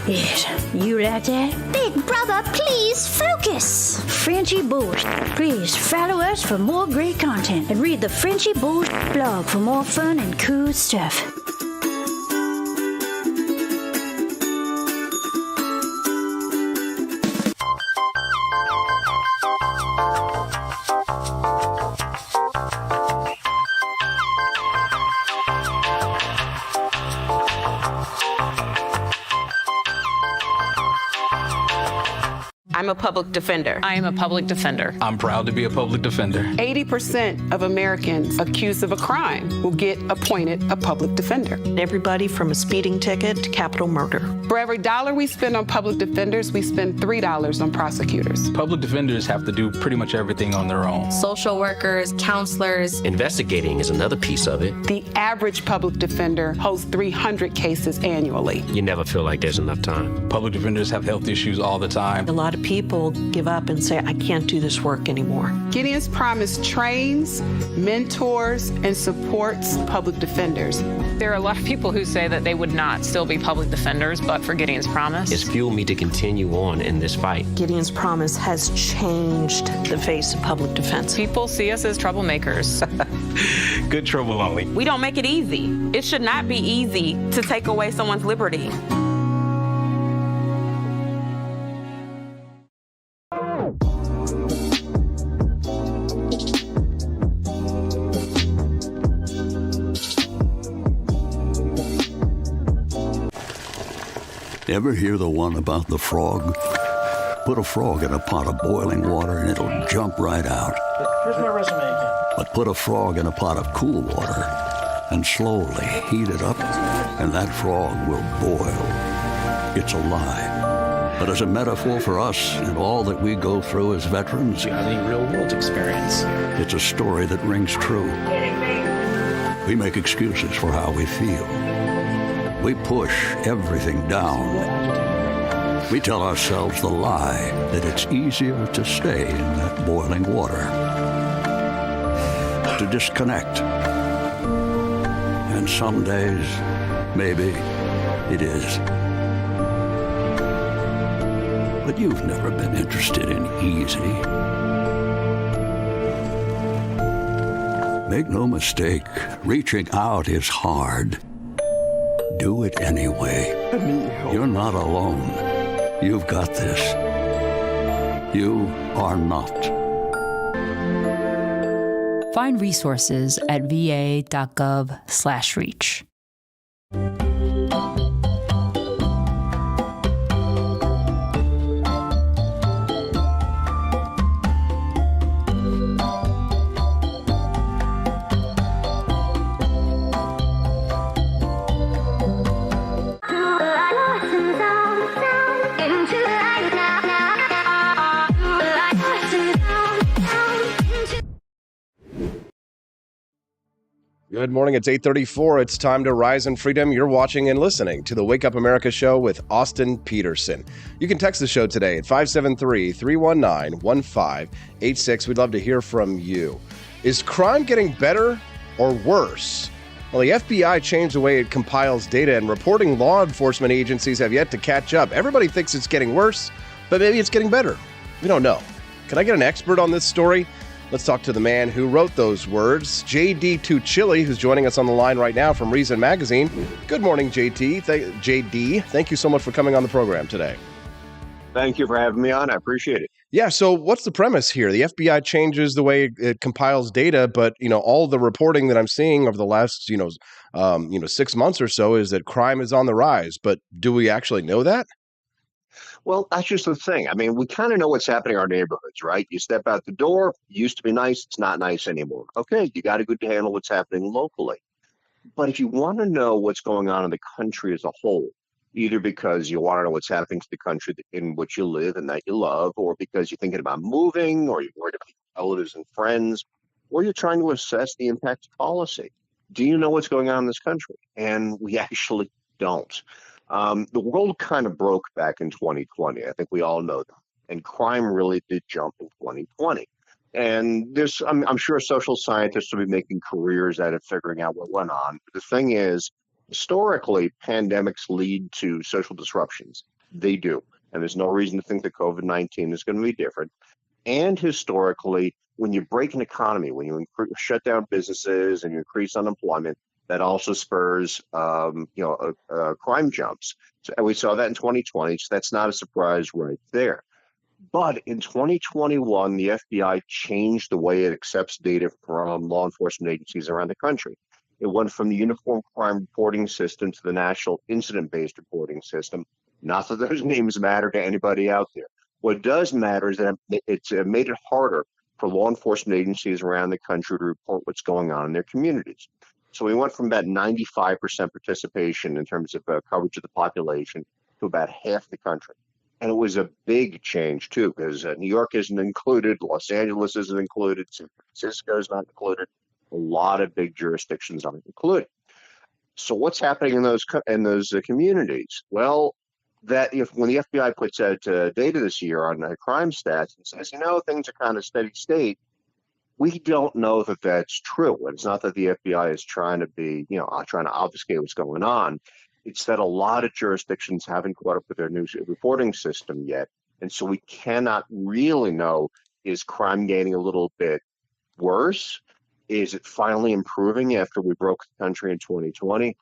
Yes. You like that? Big brother, please focus. Frenchy Bush. Please follow us for more great content and read the Frenchy Bush blog for more fun and cool stuff. I'm a public defender. I am a public defender. I'm proud to be a public defender. 80% of Americans accused of a crime will get appointed a public defender. Everybody from a speeding ticket to capital murder. For every dollar we spend on public defenders, we spend $3 on prosecutors. Public defenders have to do pretty much everything on their own. Social workers, counselors. Investigating is another piece of it. The average public defender holds 300 cases annually. You never feel like there's enough time. Public defenders have health issues all the time. A lot of people give up and say, I can't do this work anymore. Gideon's Promise trains, mentors, and supports public defenders. There are a lot of people who say that they would not still be public defenders, but for Gideon's Promise. It's fueled me to continue on in this fight. Gideon's Promise has changed the face of public defense. People see us as troublemakers. Good trouble only. We don't make it easy. It should not be easy to take away someone's liberty. Ever hear the one about the frog? Put a frog in a pot of boiling water and it'll jump right out. Here's my resume again. But put a frog in a pot of cool water and slowly heat it up, and that frog will boil. It's a lie. But as a metaphor for us and all that we go through as veterans, You have any real-world experience? it's a story that rings true. We make excuses for how we feel. We push everything down. We tell ourselves the lie that it's easier to stay in that boiling water, to disconnect, And some days, maybe it is. But you've never been interested in easy. Make no mistake, reaching out is hard. Do it anyway. You're not alone. You've got this. You are not. Find resources at va.gov/reach. Good morning. It's 8:34. It's time to rise in freedom. You're watching and listening to the Wake Up America show with Austin Peterson. You can text the show today at 573-319-1586. We'd love to hear from you. Is crime getting better or worse? Well, the FBI changed the way it compiles data, and reporting law enforcement agencies have yet to catch up. Everybody thinks it's getting worse, but maybe it's getting better. We don't know. Can I get an expert on this story? Let's talk to the man who wrote those words, JD Tuccilli, who's joining us on the line right now from Reason Magazine. Good morning, JD. Thank you so much for coming on the program today. Thank you for having me on. I appreciate it. Yeah, so what's the premise here? The FBI changes the way it compiles data, but all the reporting that I'm seeing over the last 6 months or so is that crime is on the rise. But do we actually know that? Well, that's just the thing. I mean, we kind of know what's happening in our neighborhoods, right? You step out the door, it used to be nice, it's not nice anymore. Okay, you got a good handle what's happening locally. But if you want to know what's going on in the country as a whole, either because you want to know what's happening to the country in which you live and that you love, or because you're thinking about moving, or you're worried about relatives and friends, or you're trying to assess the impact of policy, do you know what's going on in this country? And we actually don't. The world kind of broke back in 2020. I think we all know that. And crime really did jump in 2020. And I'm sure social scientists will be making careers out of figuring out what went on. But the thing is, historically, pandemics lead to social disruptions. They do. And there's no reason to think that COVID-19 is going to be different. And historically, when you break an economy, when you shut down businesses and you increase unemployment, that also spurs, crime jumps. And we saw that in 2020, so that's not a surprise right there. But in 2021, the FBI changed the way it accepts data from law enforcement agencies around the country. It went from the Uniform Crime Reporting System to the National Incident-Based Reporting System. Not that those names matter to anybody out there. What does matter is that it's made it harder for law enforcement agencies around the country to report what's going on in their communities. So we went from about 95% participation in terms of coverage of the population to about half the country. And it was a big change, too, because New York isn't included, Los Angeles isn't included, San Francisco is not included. A lot of big jurisdictions aren't included. So what's happening in those communities? Well, when the FBI puts out data this year on crime stats and says, things are kind of steady state, we don't know that that's true. And it's not that the FBI is trying to trying to obfuscate what's going on. It's that a lot of jurisdictions haven't caught up with their new reporting system yet. And so we cannot really know, is crime getting a little bit worse? Is it finally improving after we broke the country in 2020?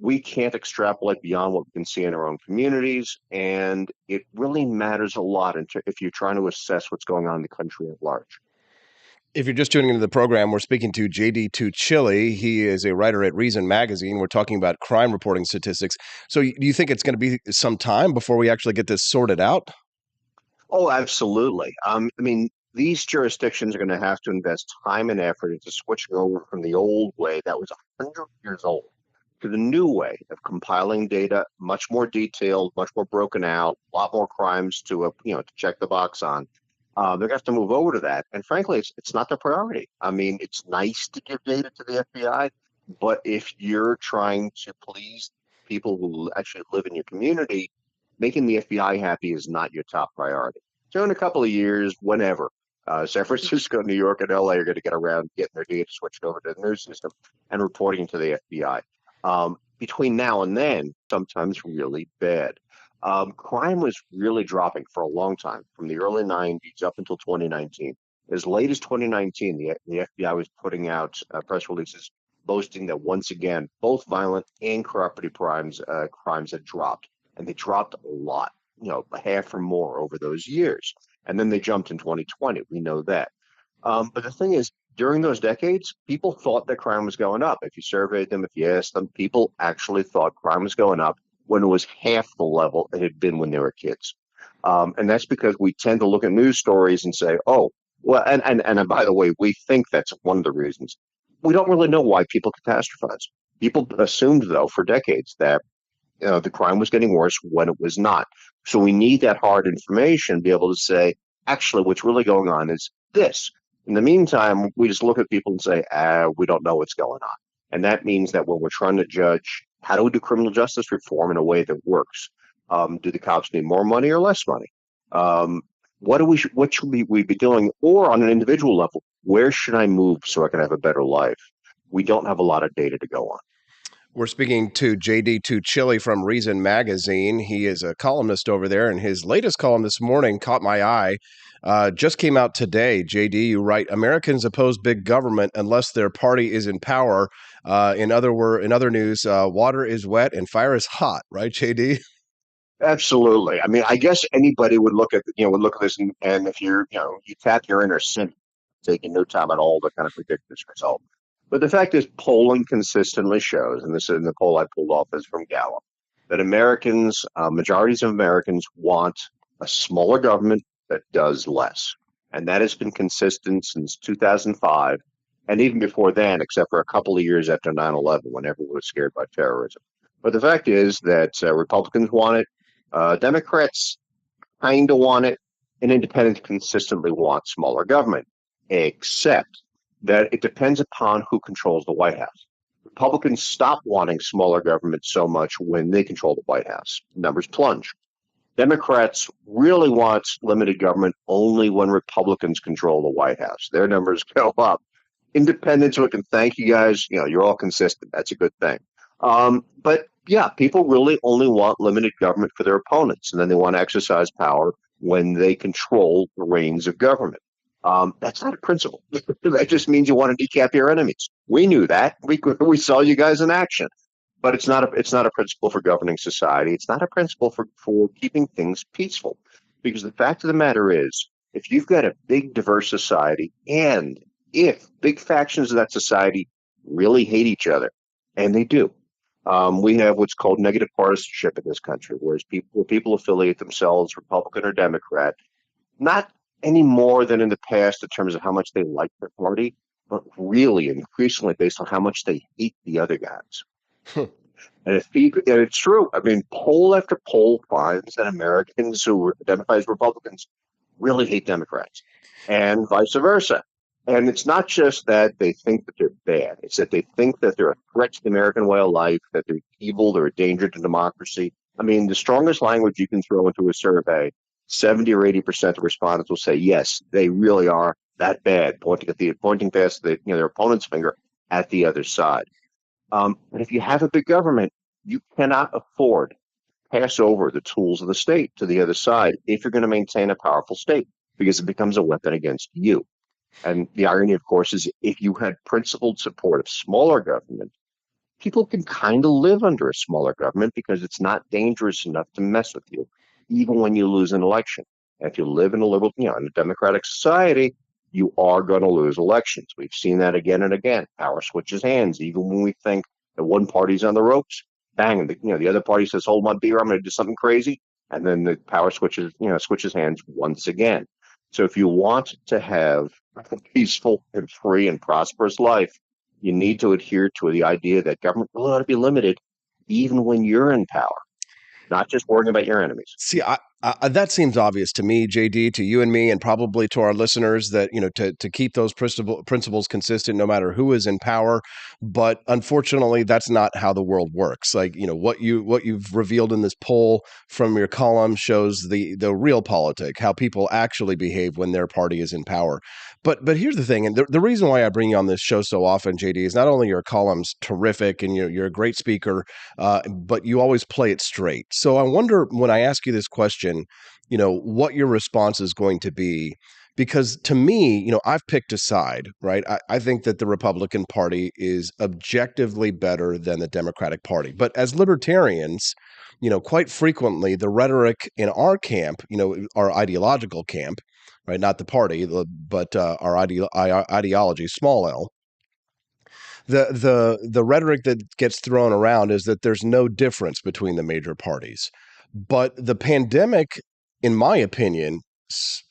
We can't extrapolate beyond what we can see in our own communities. And it really matters a lot if you're trying to assess what's going on in the country at large. If you're just tuning into the program, we're speaking to JD Tuccilli. He is a writer at Reason Magazine. We're talking about crime reporting statistics. So do you think it's going to be some time before we actually get this sorted out? Oh, absolutely. These jurisdictions are going to have to invest time and effort into switching over from the old way that was 100 years old to the new way of compiling data, much more detailed, much more broken out, a lot more crimes to check the box on. They're going to have to move over to that. And frankly, it's not their priority. It's nice to give data to the FBI, but if you're trying to please people who actually live in your community, making the FBI happy is not your top priority. So in a couple of years, whenever, San Francisco, New York, and LA are going to get around getting their data switched over to the new system and reporting to the FBI. Between now and then, sometimes really bad. Crime was really dropping for a long time, from the early 90s up until 2019. As late as 2019, the FBI was putting out press releases boasting that once again, both violent and property crimes had dropped, and they dropped a lot, half or more over those years. And then they jumped in 2020. We know that. But the thing is, during those decades, people thought that crime was going up. If you surveyed them, if you asked them, people actually thought crime was going up when it was half the level it had been when they were kids. And that's because we tend to look at news stories and say, oh, well, and by the way, we think that's one of the reasons. We don't really know why people catastrophize. People assumed, though, for decades that the crime was getting worse when it was not. So we need that hard information to be able to say, actually, what's really going on is this. In the meantime, we just look at people and say, we don't know what's going on. And that means that when we're trying to judge how do we do criminal justice reform in a way that works, do the cops need more money or less money? What should we be doing? Or on an individual level, where should I move so I can have a better life? We don't have a lot of data to go on. We're speaking to JD Tuccilli from Reason Magazine. He is a columnist over there, and his latest column this morning caught my eye. Just came out today. JD, you write, Americans oppose big government unless their party is in power. In other news, water is wet and fire is hot, right, JD? Absolutely. I mean, I guess anybody would look at this, and if you tap your inner cynic, taking no time at all to kind of predict this result. But the fact is, polling consistently shows, and this is the poll I pulled off is from Gallup, that majorities of Americans want a smaller government that does less. And that has been consistent since 2005, and even before then, except for a couple of years after 9/11, when everyone was scared by terrorism. But the fact is that Republicans want it, Democrats kind of want it, and independents consistently want smaller government, except that it depends upon who controls the White House. Republicans stop wanting smaller government so much when they control the White House. Numbers plunge. Democrats really want limited government only when Republicans control the White House. Their numbers go up. Independents, we can thank you guys. You're all consistent. That's a good thing. But yeah, people really only want limited government for their opponents, and then they want to exercise power when they control the reins of government. That's not a principle. That just means you want to decap your enemies. We knew that. We saw you guys in action. But it's not a principle for governing society. It's not a principle for keeping things peaceful. Because the fact of the matter is, if you've got a big, diverse society, and if big factions of that society really hate each other, and they do, we have what's called negative partisanship in this country, where people affiliate themselves, Republican or Democrat, not any more than in the past in terms of how much they like their party, but really increasingly based on how much they hate the other guys. And it's true. I mean, poll after poll finds that Americans who identify as Republicans really hate Democrats, and vice versa. And it's not just that they think that they're bad. It's that they think that they're a threat to the American way of life, that they're evil, they're a danger to democracy. I mean, the strongest language you can throw into a survey, 70 or 80% of respondents will say, yes, they really are that bad, pointing past their opponent's finger at the other side. And if you have a big government, you cannot afford to pass over the tools of the state to the other side if you're going to maintain a powerful state, because it becomes a weapon against you. And the irony, of course, is if you had principled support of smaller government, people can kind of live under a smaller government because it's not dangerous enough to mess with you, even when you lose an election. And if you live in in a democratic society, you are going to lose elections. We've seen that again and again. Power switches hands, even when we think that one party's on the ropes. Bang, the other party says, "Hold my beer, I'm going to do something crazy," and then the power switches hands once again. So if you want to have a peaceful and free and prosperous life, you need to adhere to the idea that government will ought to be limited even when you're in power, not just worrying about your enemies. See, That seems obvious to me, JD, to you and me, and probably to our listeners that, to keep those principles consistent no matter who is in power. But unfortunately, that's not how the world works. Like, what you've revealed in this poll from your column shows the real politic, how people actually behave when their party is in power. But here's the thing, and the reason why I bring you on this show so often, JD, is not only your column's terrific and you're a great speaker, but you always play it straight. So I wonder, when I ask you this question, what your response is going to be. Because to me, I've picked a side, right? I think that the Republican Party is objectively better than the Democratic Party. But as libertarians, quite frequently the rhetoric in our camp, our ideological camp, right? Not the party, but our ideology, small L. The rhetoric that gets thrown around is that there's no difference between the major parties. But the pandemic, in my opinion,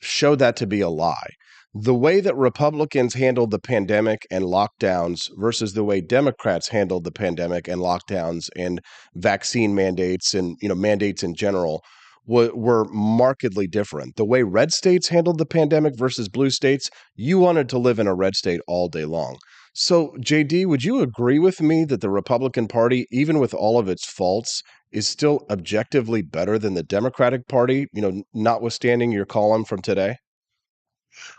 showed that to be a lie. The way that Republicans handled the pandemic and lockdowns versus the way Democrats handled the pandemic and lockdowns and vaccine mandates and mandates in general were markedly different. The way red states handled the pandemic versus blue states, you wanted to live in a red state all day long. So, JD, would you agree with me that the Republican Party, even with all of its faults, is still objectively better than the Democratic Party, notwithstanding your column from today?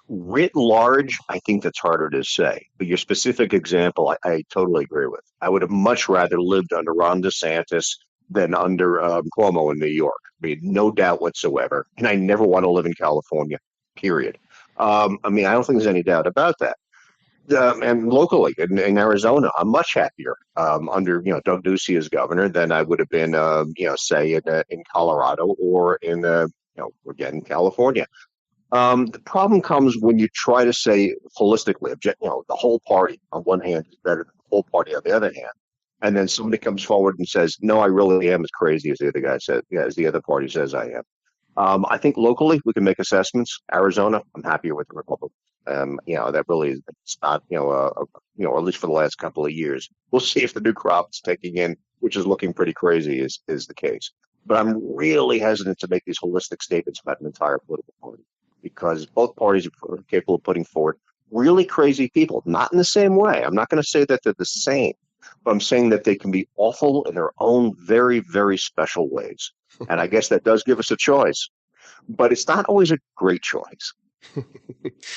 Writ large, I think that's harder to say. But your specific example, I totally agree with. I would have much rather lived under Ron DeSantis than under Cuomo in New York. I mean, no doubt whatsoever. And I never want to live in California, period. I don't think there's any doubt about that. And locally in Arizona, I'm much happier under Doug Ducey as governor than I would have been say in Colorado or in again California. The problem comes when you try to say holistically, the whole party on one hand is better than the whole party on the other hand, and then somebody comes forward and says, "No, I really am as crazy as the other guy said, as the other party says I am." I think locally we can make assessments. Arizona, I'm happier with the Republicans. That really is it's not, at least for the last couple of years. We'll see if the new crop is taking in, which is looking pretty crazy, is the case. But I'm really hesitant to make these holistic statements about an entire political party because both parties are capable of putting forward really crazy people, not in the same way. I'm not going to say that they're the same, but I'm saying that they can be awful in their own very, very special ways. And I guess that does give us a choice, but it's not always a great choice.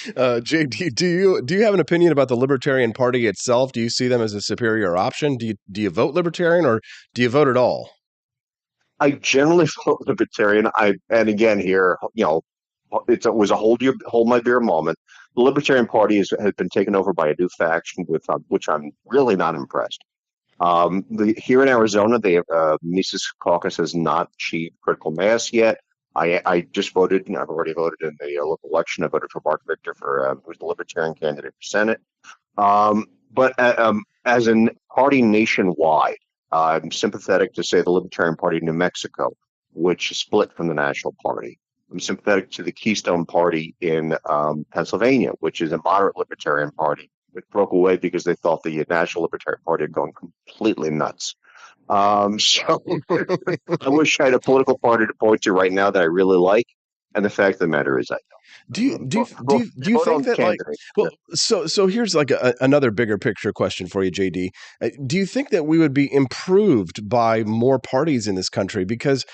JD, do you have an opinion about the Libertarian Party itself? Do you see them as a superior option? Do you vote Libertarian or do you vote at all? I generally vote Libertarian. And again here, it was a hold my beer moment. The Libertarian Party has been taken over by a new faction with which I'm really not impressed. Here in Arizona, Mises Caucus has not achieved critical mass yet. I just voted. I've already voted in the local election. I voted for Mark Victor who's the Libertarian candidate for Senate. But as a party nationwide, I'm sympathetic to say the Libertarian Party in New Mexico, which split from the National Party. I'm sympathetic to the Keystone Party in Pennsylvania, which is a moderate Libertarian Party. It broke away because they thought the National Libertarian Party had gone completely nuts. So I wish I had a political party to point to right now that I really like. And the fact of the matter is I don't. Do you think that so here's like another bigger picture question for you, JD. Do you think that we would be improved by more parties in this country? Because,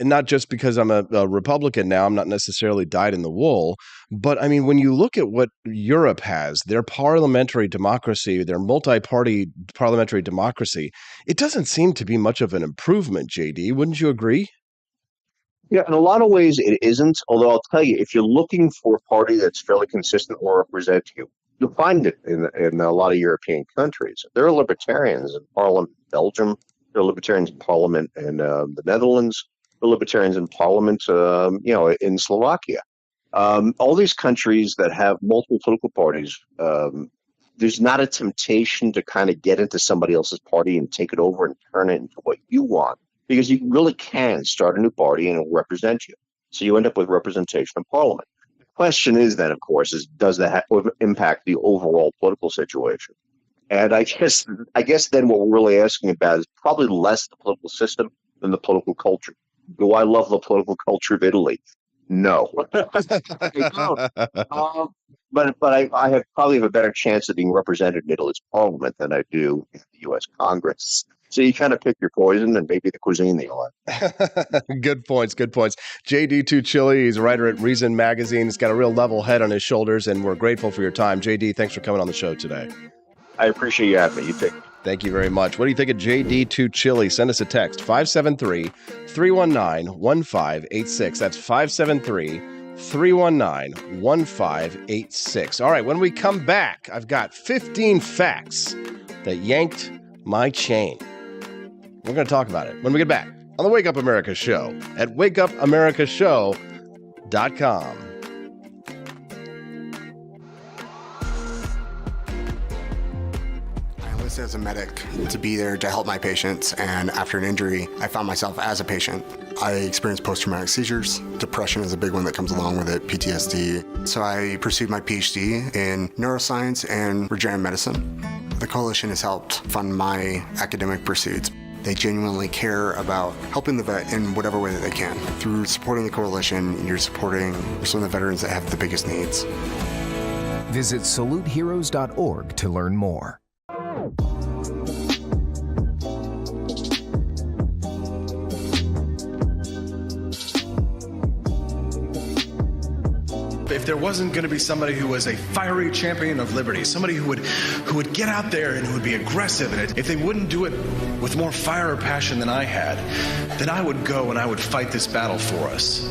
not just because I'm a Republican now, I'm not necessarily dyed in the wool, but I mean, when you look at what Europe has, their parliamentary democracy, their multi-party parliamentary democracy, it doesn't seem to be much of an improvement, JD. Wouldn't you agree? Yeah, in a lot of ways it isn't. Although I'll tell you, if you're looking for a party that's fairly consistent or represent you, you'll find it in a lot of European countries. There are libertarians in Parliament in Belgium. There are libertarians in Parliament in the Netherlands. There are libertarians in Parliament, in Slovakia. All these countries that have multiple political parties, there's not a temptation to kind of get into somebody else's party and take it over and turn it into what you want. Because you really can start a new party and it will represent you. So you end up with representation in Parliament. The question is then, of course, does that impact the overall political situation? And I guess then what we're really asking about is probably less the political system than the political culture. Do I love the political culture of Italy? No. I don't. But I have probably have a better chance of being represented in Italy's parliament than I do in the U.S. Congress. So you kind of pick your poison and maybe the cuisine that you like. Good points. JD Tuccilli, he's a writer at Reason Magazine. He's got a real level head on his shoulders, and we're grateful for your time. JD, thanks for coming on the show today. I appreciate you having me. You take care. Thank you very much. What do you think of JD Tuccilli? Send us a text, 573-319-1586. That's 573-319-1586. All right, when we come back, I've got 15 facts that yanked my chain. We're going to talk about it when we get back on the Wake Up America Show at wakeupAmericaShow.com. As a medic to be there to help my patients, and after an injury I found myself as a patient. I experienced post-traumatic seizures. Depression is a big one that comes along with it, PTSD. So I pursued my PhD in neuroscience and regenerative medicine. The coalition has helped fund my academic pursuits. They genuinely care about helping the vet in whatever way that they can. Through supporting the coalition, you're supporting some of the veterans that have the biggest needs. Visit saluteheroes.org to learn more. If there wasn't going to be somebody who was a fiery champion of liberty, somebody who would get out there and who would be aggressive, and if they wouldn't do it with more fire or passion than I had, then I would go and I would fight this battle for us.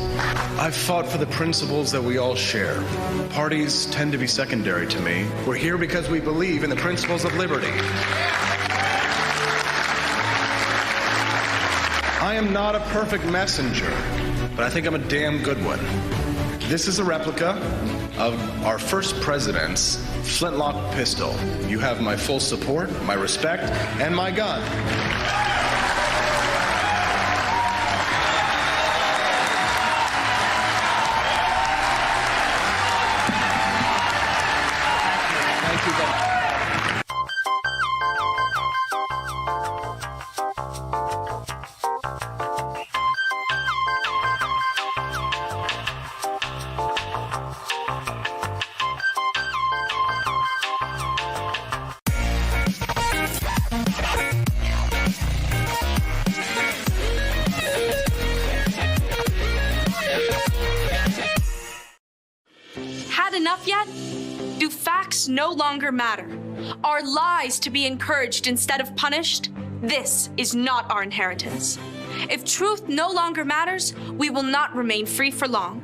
I've fought for the principles that we all share. Parties tend to be secondary to me. We're here because we believe in the principles of liberty. I am not a perfect messenger, but I think I'm a damn good one. This is a replica of our first president's flintlock pistol. You have my full support, my respect, and my gun. Thank you very much. Enough yet? Do facts no longer matter? Are lies to be encouraged instead of punished? This is not our inheritance. If truth no longer matters, we will not remain free for long.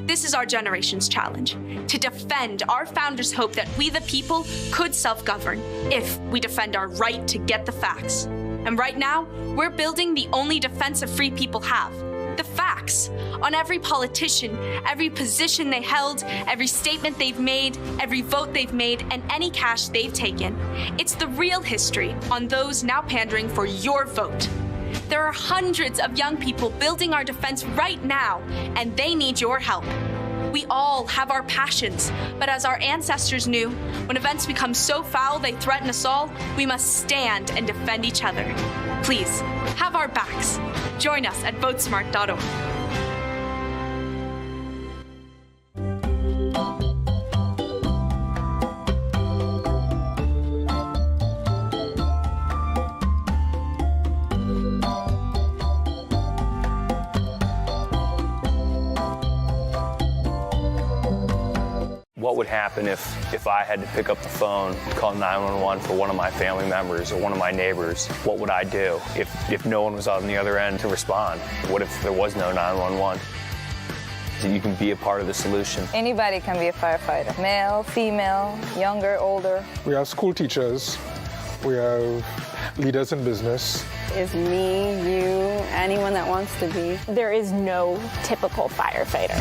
This is our generation's challenge, to defend our founders' hope that we the people could self-govern if we defend our right to get the facts. And right now, we're building the only defense of free people have. The facts on every politician, every position they held, every statement they've made, every vote they've made, and any cash they've taken. It's the real history on those now pandering for your vote. There are hundreds of young people building our defense right now, and they need your help. We all have our passions, but as our ancestors knew, when events become so foul they threaten us all, we must stand and defend each other. Please, have our backs. Join us at votesmart.org. What would happen if I had to pick up the phone, call 911 for one of my family members or one of my neighbors? What would I do if no one was on the other end to respond? What if there was no 911? You can be a part of the solution. Anybody can be a firefighter. Male, female, younger, older. We have school teachers. We have leaders in business. Is me, you, anyone that wants to be. There is no typical firefighter.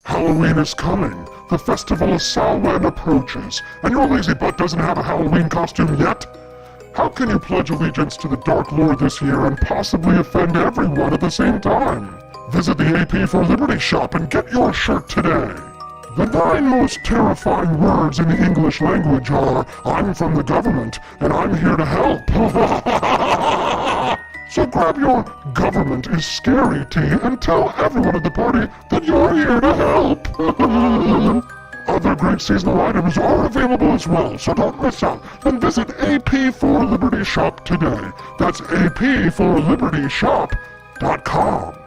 Halloween is coming. The festival of Samhain approaches, and your lazy butt doesn't have a Halloween costume yet? How can you pledge allegiance to the Dark Lord this year and possibly offend everyone at the same time? Visit the AP for Liberty shop and get your shirt today. The 9 most terrifying words in the English language are, I'm from the government, and I'm here to help. So grab your government is scary tea and tell everyone at the party that you're here to help. Other great seasonal items are available as well, so don't miss out. Then visit AP for Liberty Shop today. That's apforlibertyshop.com.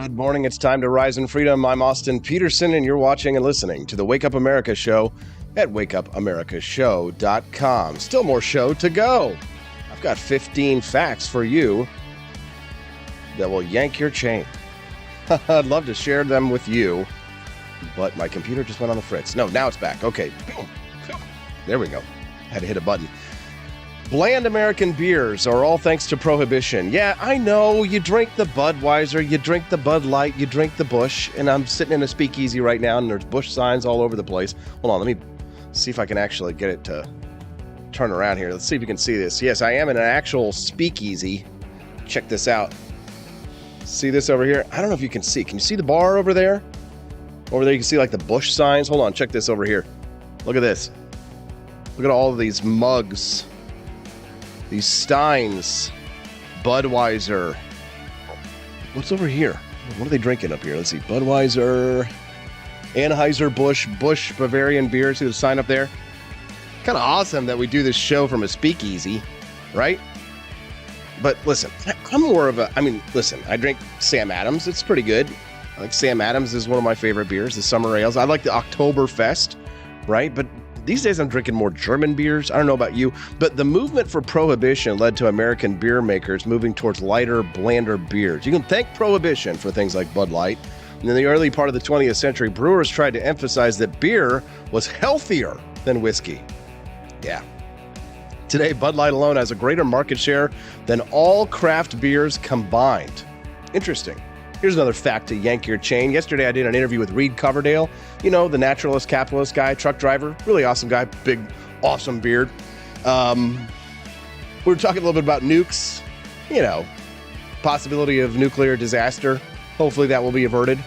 Good morning. It's time to rise in freedom. I'm Austin Peterson, and you're watching and listening to the Wake Up America show at wakeupAmericaShow.com. Still more show to go. I've got 15 facts for you that will yank your chain. I'd love to share them with you, but my computer just went on the fritz. No, now it's back. Okay. There we go. Had to hit a button. Bland American beers are all thanks to Prohibition. Yeah, I know. You drink the Budweiser, you drink the Bud Light, you drink the Busch, and I'm sitting in a speakeasy right now, and there's Busch signs all over the place. Hold on, let me see if I can actually get it to turn around here. Let's see if you can see this. Yes, I am in an actual speakeasy. Check this out. See this over here? I don't know if you can see. Can you see the bar over there? Over there you can see like the Busch signs. Hold on, check this over here. Look at this. Look at all of these mugs. These Steins, Budweiser. What's over here? What are they drinking up here? Let's see. Budweiser, Anheuser-Busch, Busch Bavarian beer. See the sign up there? Kind of awesome that we do this show from a speakeasy, right? But listen, I'm more of a, I drink Sam Adams. It's pretty good. I like Sam Adams is one of my favorite beers, the summer ales. I like the Oktoberfest, right? But these days I'm drinking more German beers. I don't know about you, but the movement for Prohibition led to American beer makers moving towards lighter, blander beers. You can thank Prohibition for things like Bud Light. And in the early part of the 20th century, brewers tried to emphasize that beer was healthier than whiskey. Yeah. Today, Bud Light alone has a greater market share than all craft beers combined. Interesting. Here's another fact to yank your chain. Yesterday, I did an interview with Reed Coverdale, you know, the naturalist, capitalist guy, truck driver, really awesome guy, big, awesome beard. We were talking a little bit about nukes, you know, possibility of nuclear disaster. Hopefully that will be averted.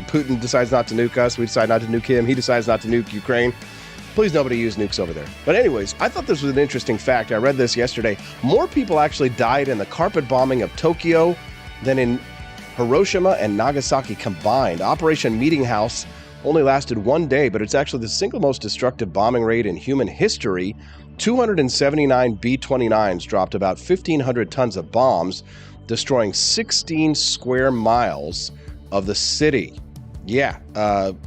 Putin decides not to nuke us. We decide not to nuke him. He decides not to nuke Ukraine. Please nobody use nukes over there. But anyways, I thought this was an interesting fact. I read this yesterday. More people actually died in the carpet bombing of Tokyo than in Hiroshima and Nagasaki combined. Operation Meeting House only lasted one day, but it's actually the single most destructive bombing raid in human history. 279 B-29s dropped about 1,500 tons of bombs, destroying 16 square miles of the city. Yeah,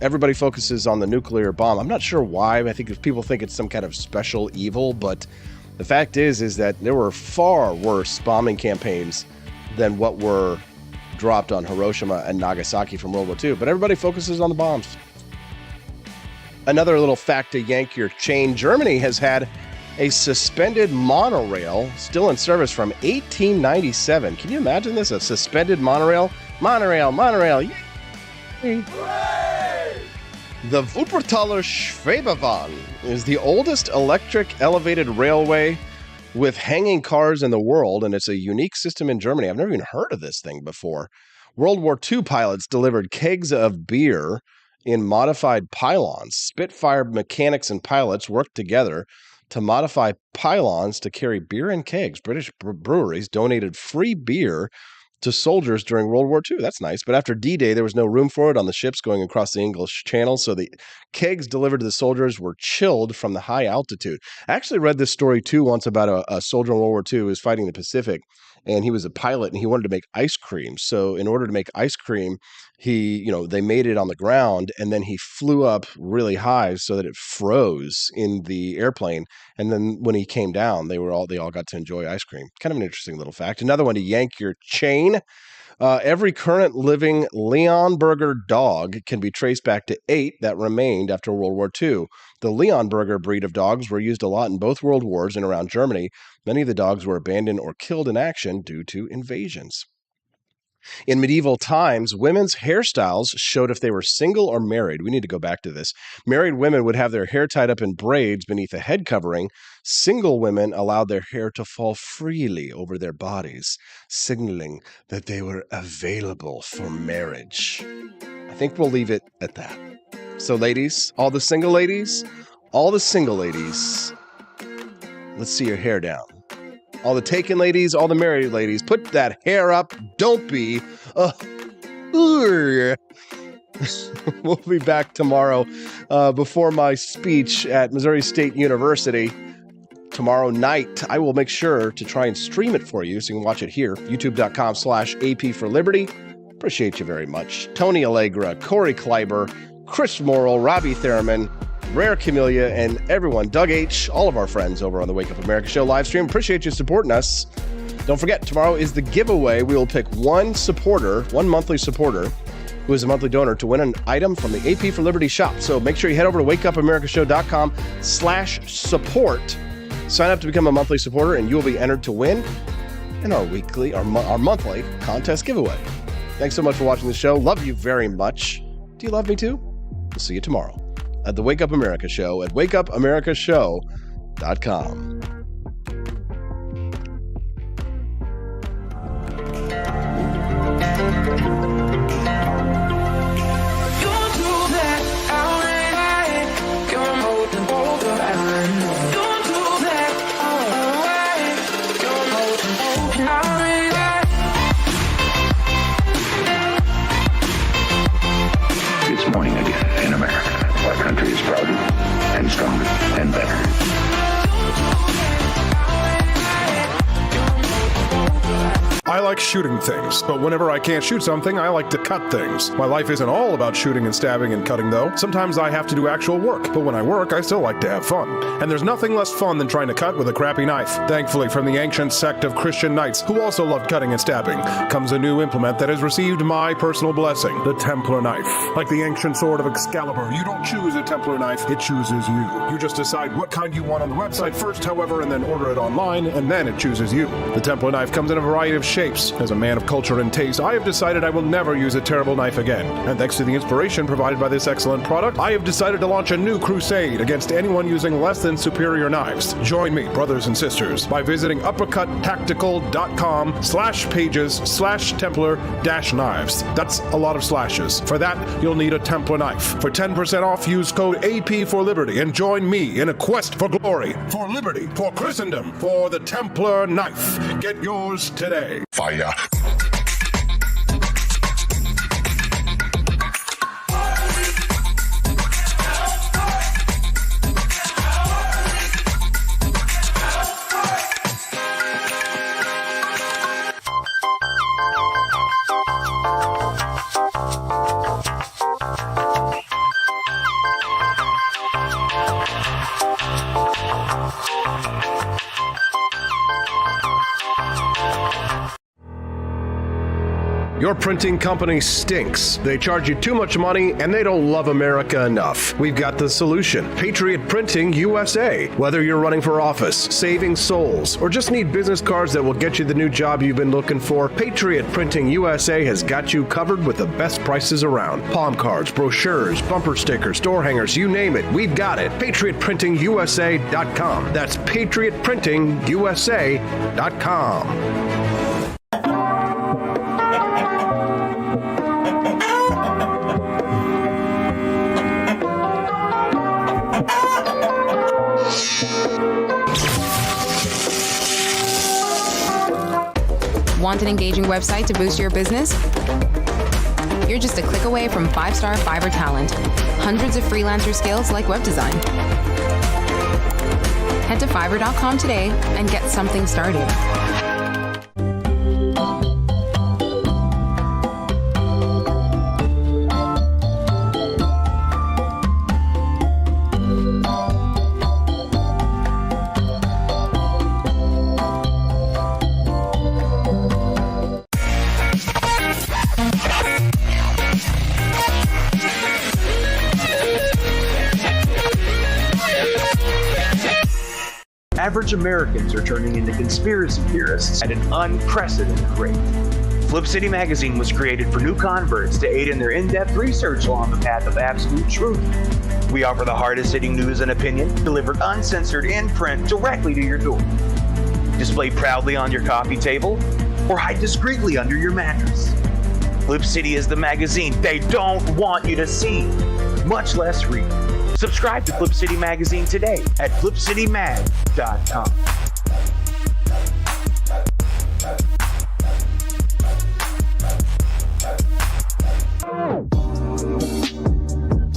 everybody focuses on the nuclear bomb. I'm not sure why. I think people think it's some kind of special evil, but the fact is that there were far worse bombing campaigns than what were dropped on Hiroshima and Nagasaki from World War II, but everybody focuses on the bombs. Another little fact to yank your chain, Germany has had a suspended monorail still in service from 1897. Can you imagine this? A suspended monorail? Monorail, yay! The Wuppertaler Schwebebahn is the oldest electric elevated railway with hanging cars in the world, and it's a unique system in Germany. I've never even heard of this thing before. World War II pilots delivered kegs of beer in modified pylons. Spitfire mechanics and pilots worked together to modify pylons to carry beer in kegs. British breweries donated free beer to soldiers during World War II. That's nice. But after D-Day, there was no room for it on the ships going across the English Channel, so the kegs delivered to the soldiers were chilled from the high altitude. I actually read this story, too, once about a soldier in World War II who was fighting the Pacific, and he was a pilot, and he wanted to make ice cream. So in order to make ice cream, they made it on the ground, and then he flew up really high so that it froze in the airplane. And then when he came down, they all got to enjoy ice cream. Kind of an interesting little fact. Another one to yank your chain. Every current living Leonberger dog can be traced back to 8 that remained after World War II. The Leonberger breed of dogs were used a lot in both World Wars and around Germany. Many of the dogs were abandoned or killed in action due to invasions. In medieval times, women's hairstyles showed if they were single or married. We need to go back to this. Married women would have their hair tied up in braids beneath a head covering. Single women allowed their hair to fall freely over their bodies, signaling that they were available for marriage. I think we'll leave it at that. So ladies, all the single ladies, let's see your hair down. All the taken ladies, all the married ladies, put that hair up. Don't be. We'll be back tomorrow before my speech at Missouri State University. Tomorrow night, I will make sure to try and stream it for you so you can watch it here. YouTube.com/AP for Liberty. Appreciate you very much. Tony Allegra, Corey Kleiber, Chris Morrill, Robbie Thurman, Rare Camellia, and everyone, Doug H., all of our friends over on the Wake Up America Show live stream. Appreciate you supporting us. Don't forget, tomorrow is the giveaway. We will pick one monthly supporter, who is a monthly donor, to win an item from the AP for Liberty shop. So make sure you head over to wakeupAmericaShow.com/support. Sign up to become a monthly supporter, and you will be entered to win in our monthly contest giveaway. Thanks so much for watching the show. Love you very much. Do you love me too? We'll see you tomorrow at the Wake Up America Show at wakeupAmericaShow.com. It's morning again in America. Our country is prouder and stronger and better. I like shooting things, but whenever I can't shoot something, I like to cut things. My life isn't all about shooting and stabbing and cutting, though. Sometimes I have to do actual work, but when I work, I still like to have fun. And there's nothing less fun than trying to cut with a crappy knife. Thankfully, from the ancient sect of Christian knights, who also loved cutting and stabbing, comes a new implement that has received my personal blessing, the Templar knife. Like the ancient sword of Excalibur, you don't choose a Templar knife, it chooses you. You just decide what kind you want on the website first, however, and then order it online, and then it chooses you. The Templar knife comes in a variety of shapes. As a man of culture and taste, I have decided I will never use a terrible knife again. And thanks to the inspiration provided by this excellent product, I have decided to launch a new crusade against anyone using less than superior knives. Join me, brothers and sisters, by visiting uppercuttactical.com/pages/Templar-knives. That's a lot of slashes. For that, you'll need a Templar knife. For 10% off, use code AP for Liberty and join me in a quest for glory, for liberty, for Christendom, for the Templar knife. Get yours today. Fire. Your printing company stinks. They charge you too much money, and they don't love America enough. We've got the solution. Patriot Printing USA. Whether you're running for office, saving souls, or just need business cards that will get you the new job you've been looking for, Patriot Printing USA has got you covered with the best prices around. Palm cards, brochures, bumper stickers, door hangers, you name it, we've got it. PatriotPrintingUSA.com. That's PatriotPrintingUSA.com. Want an engaging website to boost your business? You're just a click away from 5-star Fiverr talent. Hundreds of freelancer skills like web design. Head to Fiverr.com today and get something started. Average Americans are turning into conspiracy theorists at an unprecedented rate. Flip City Magazine was created for new converts to aid in their in-depth research along the path of absolute truth. We offer the hardest-hitting news and opinion delivered uncensored in print directly to your door. Display proudly on your coffee table or hide discreetly under your mattress. Flip City is the magazine they don't want you to see, much less read. Subscribe to Flip City Magazine today at flipcitymag.com.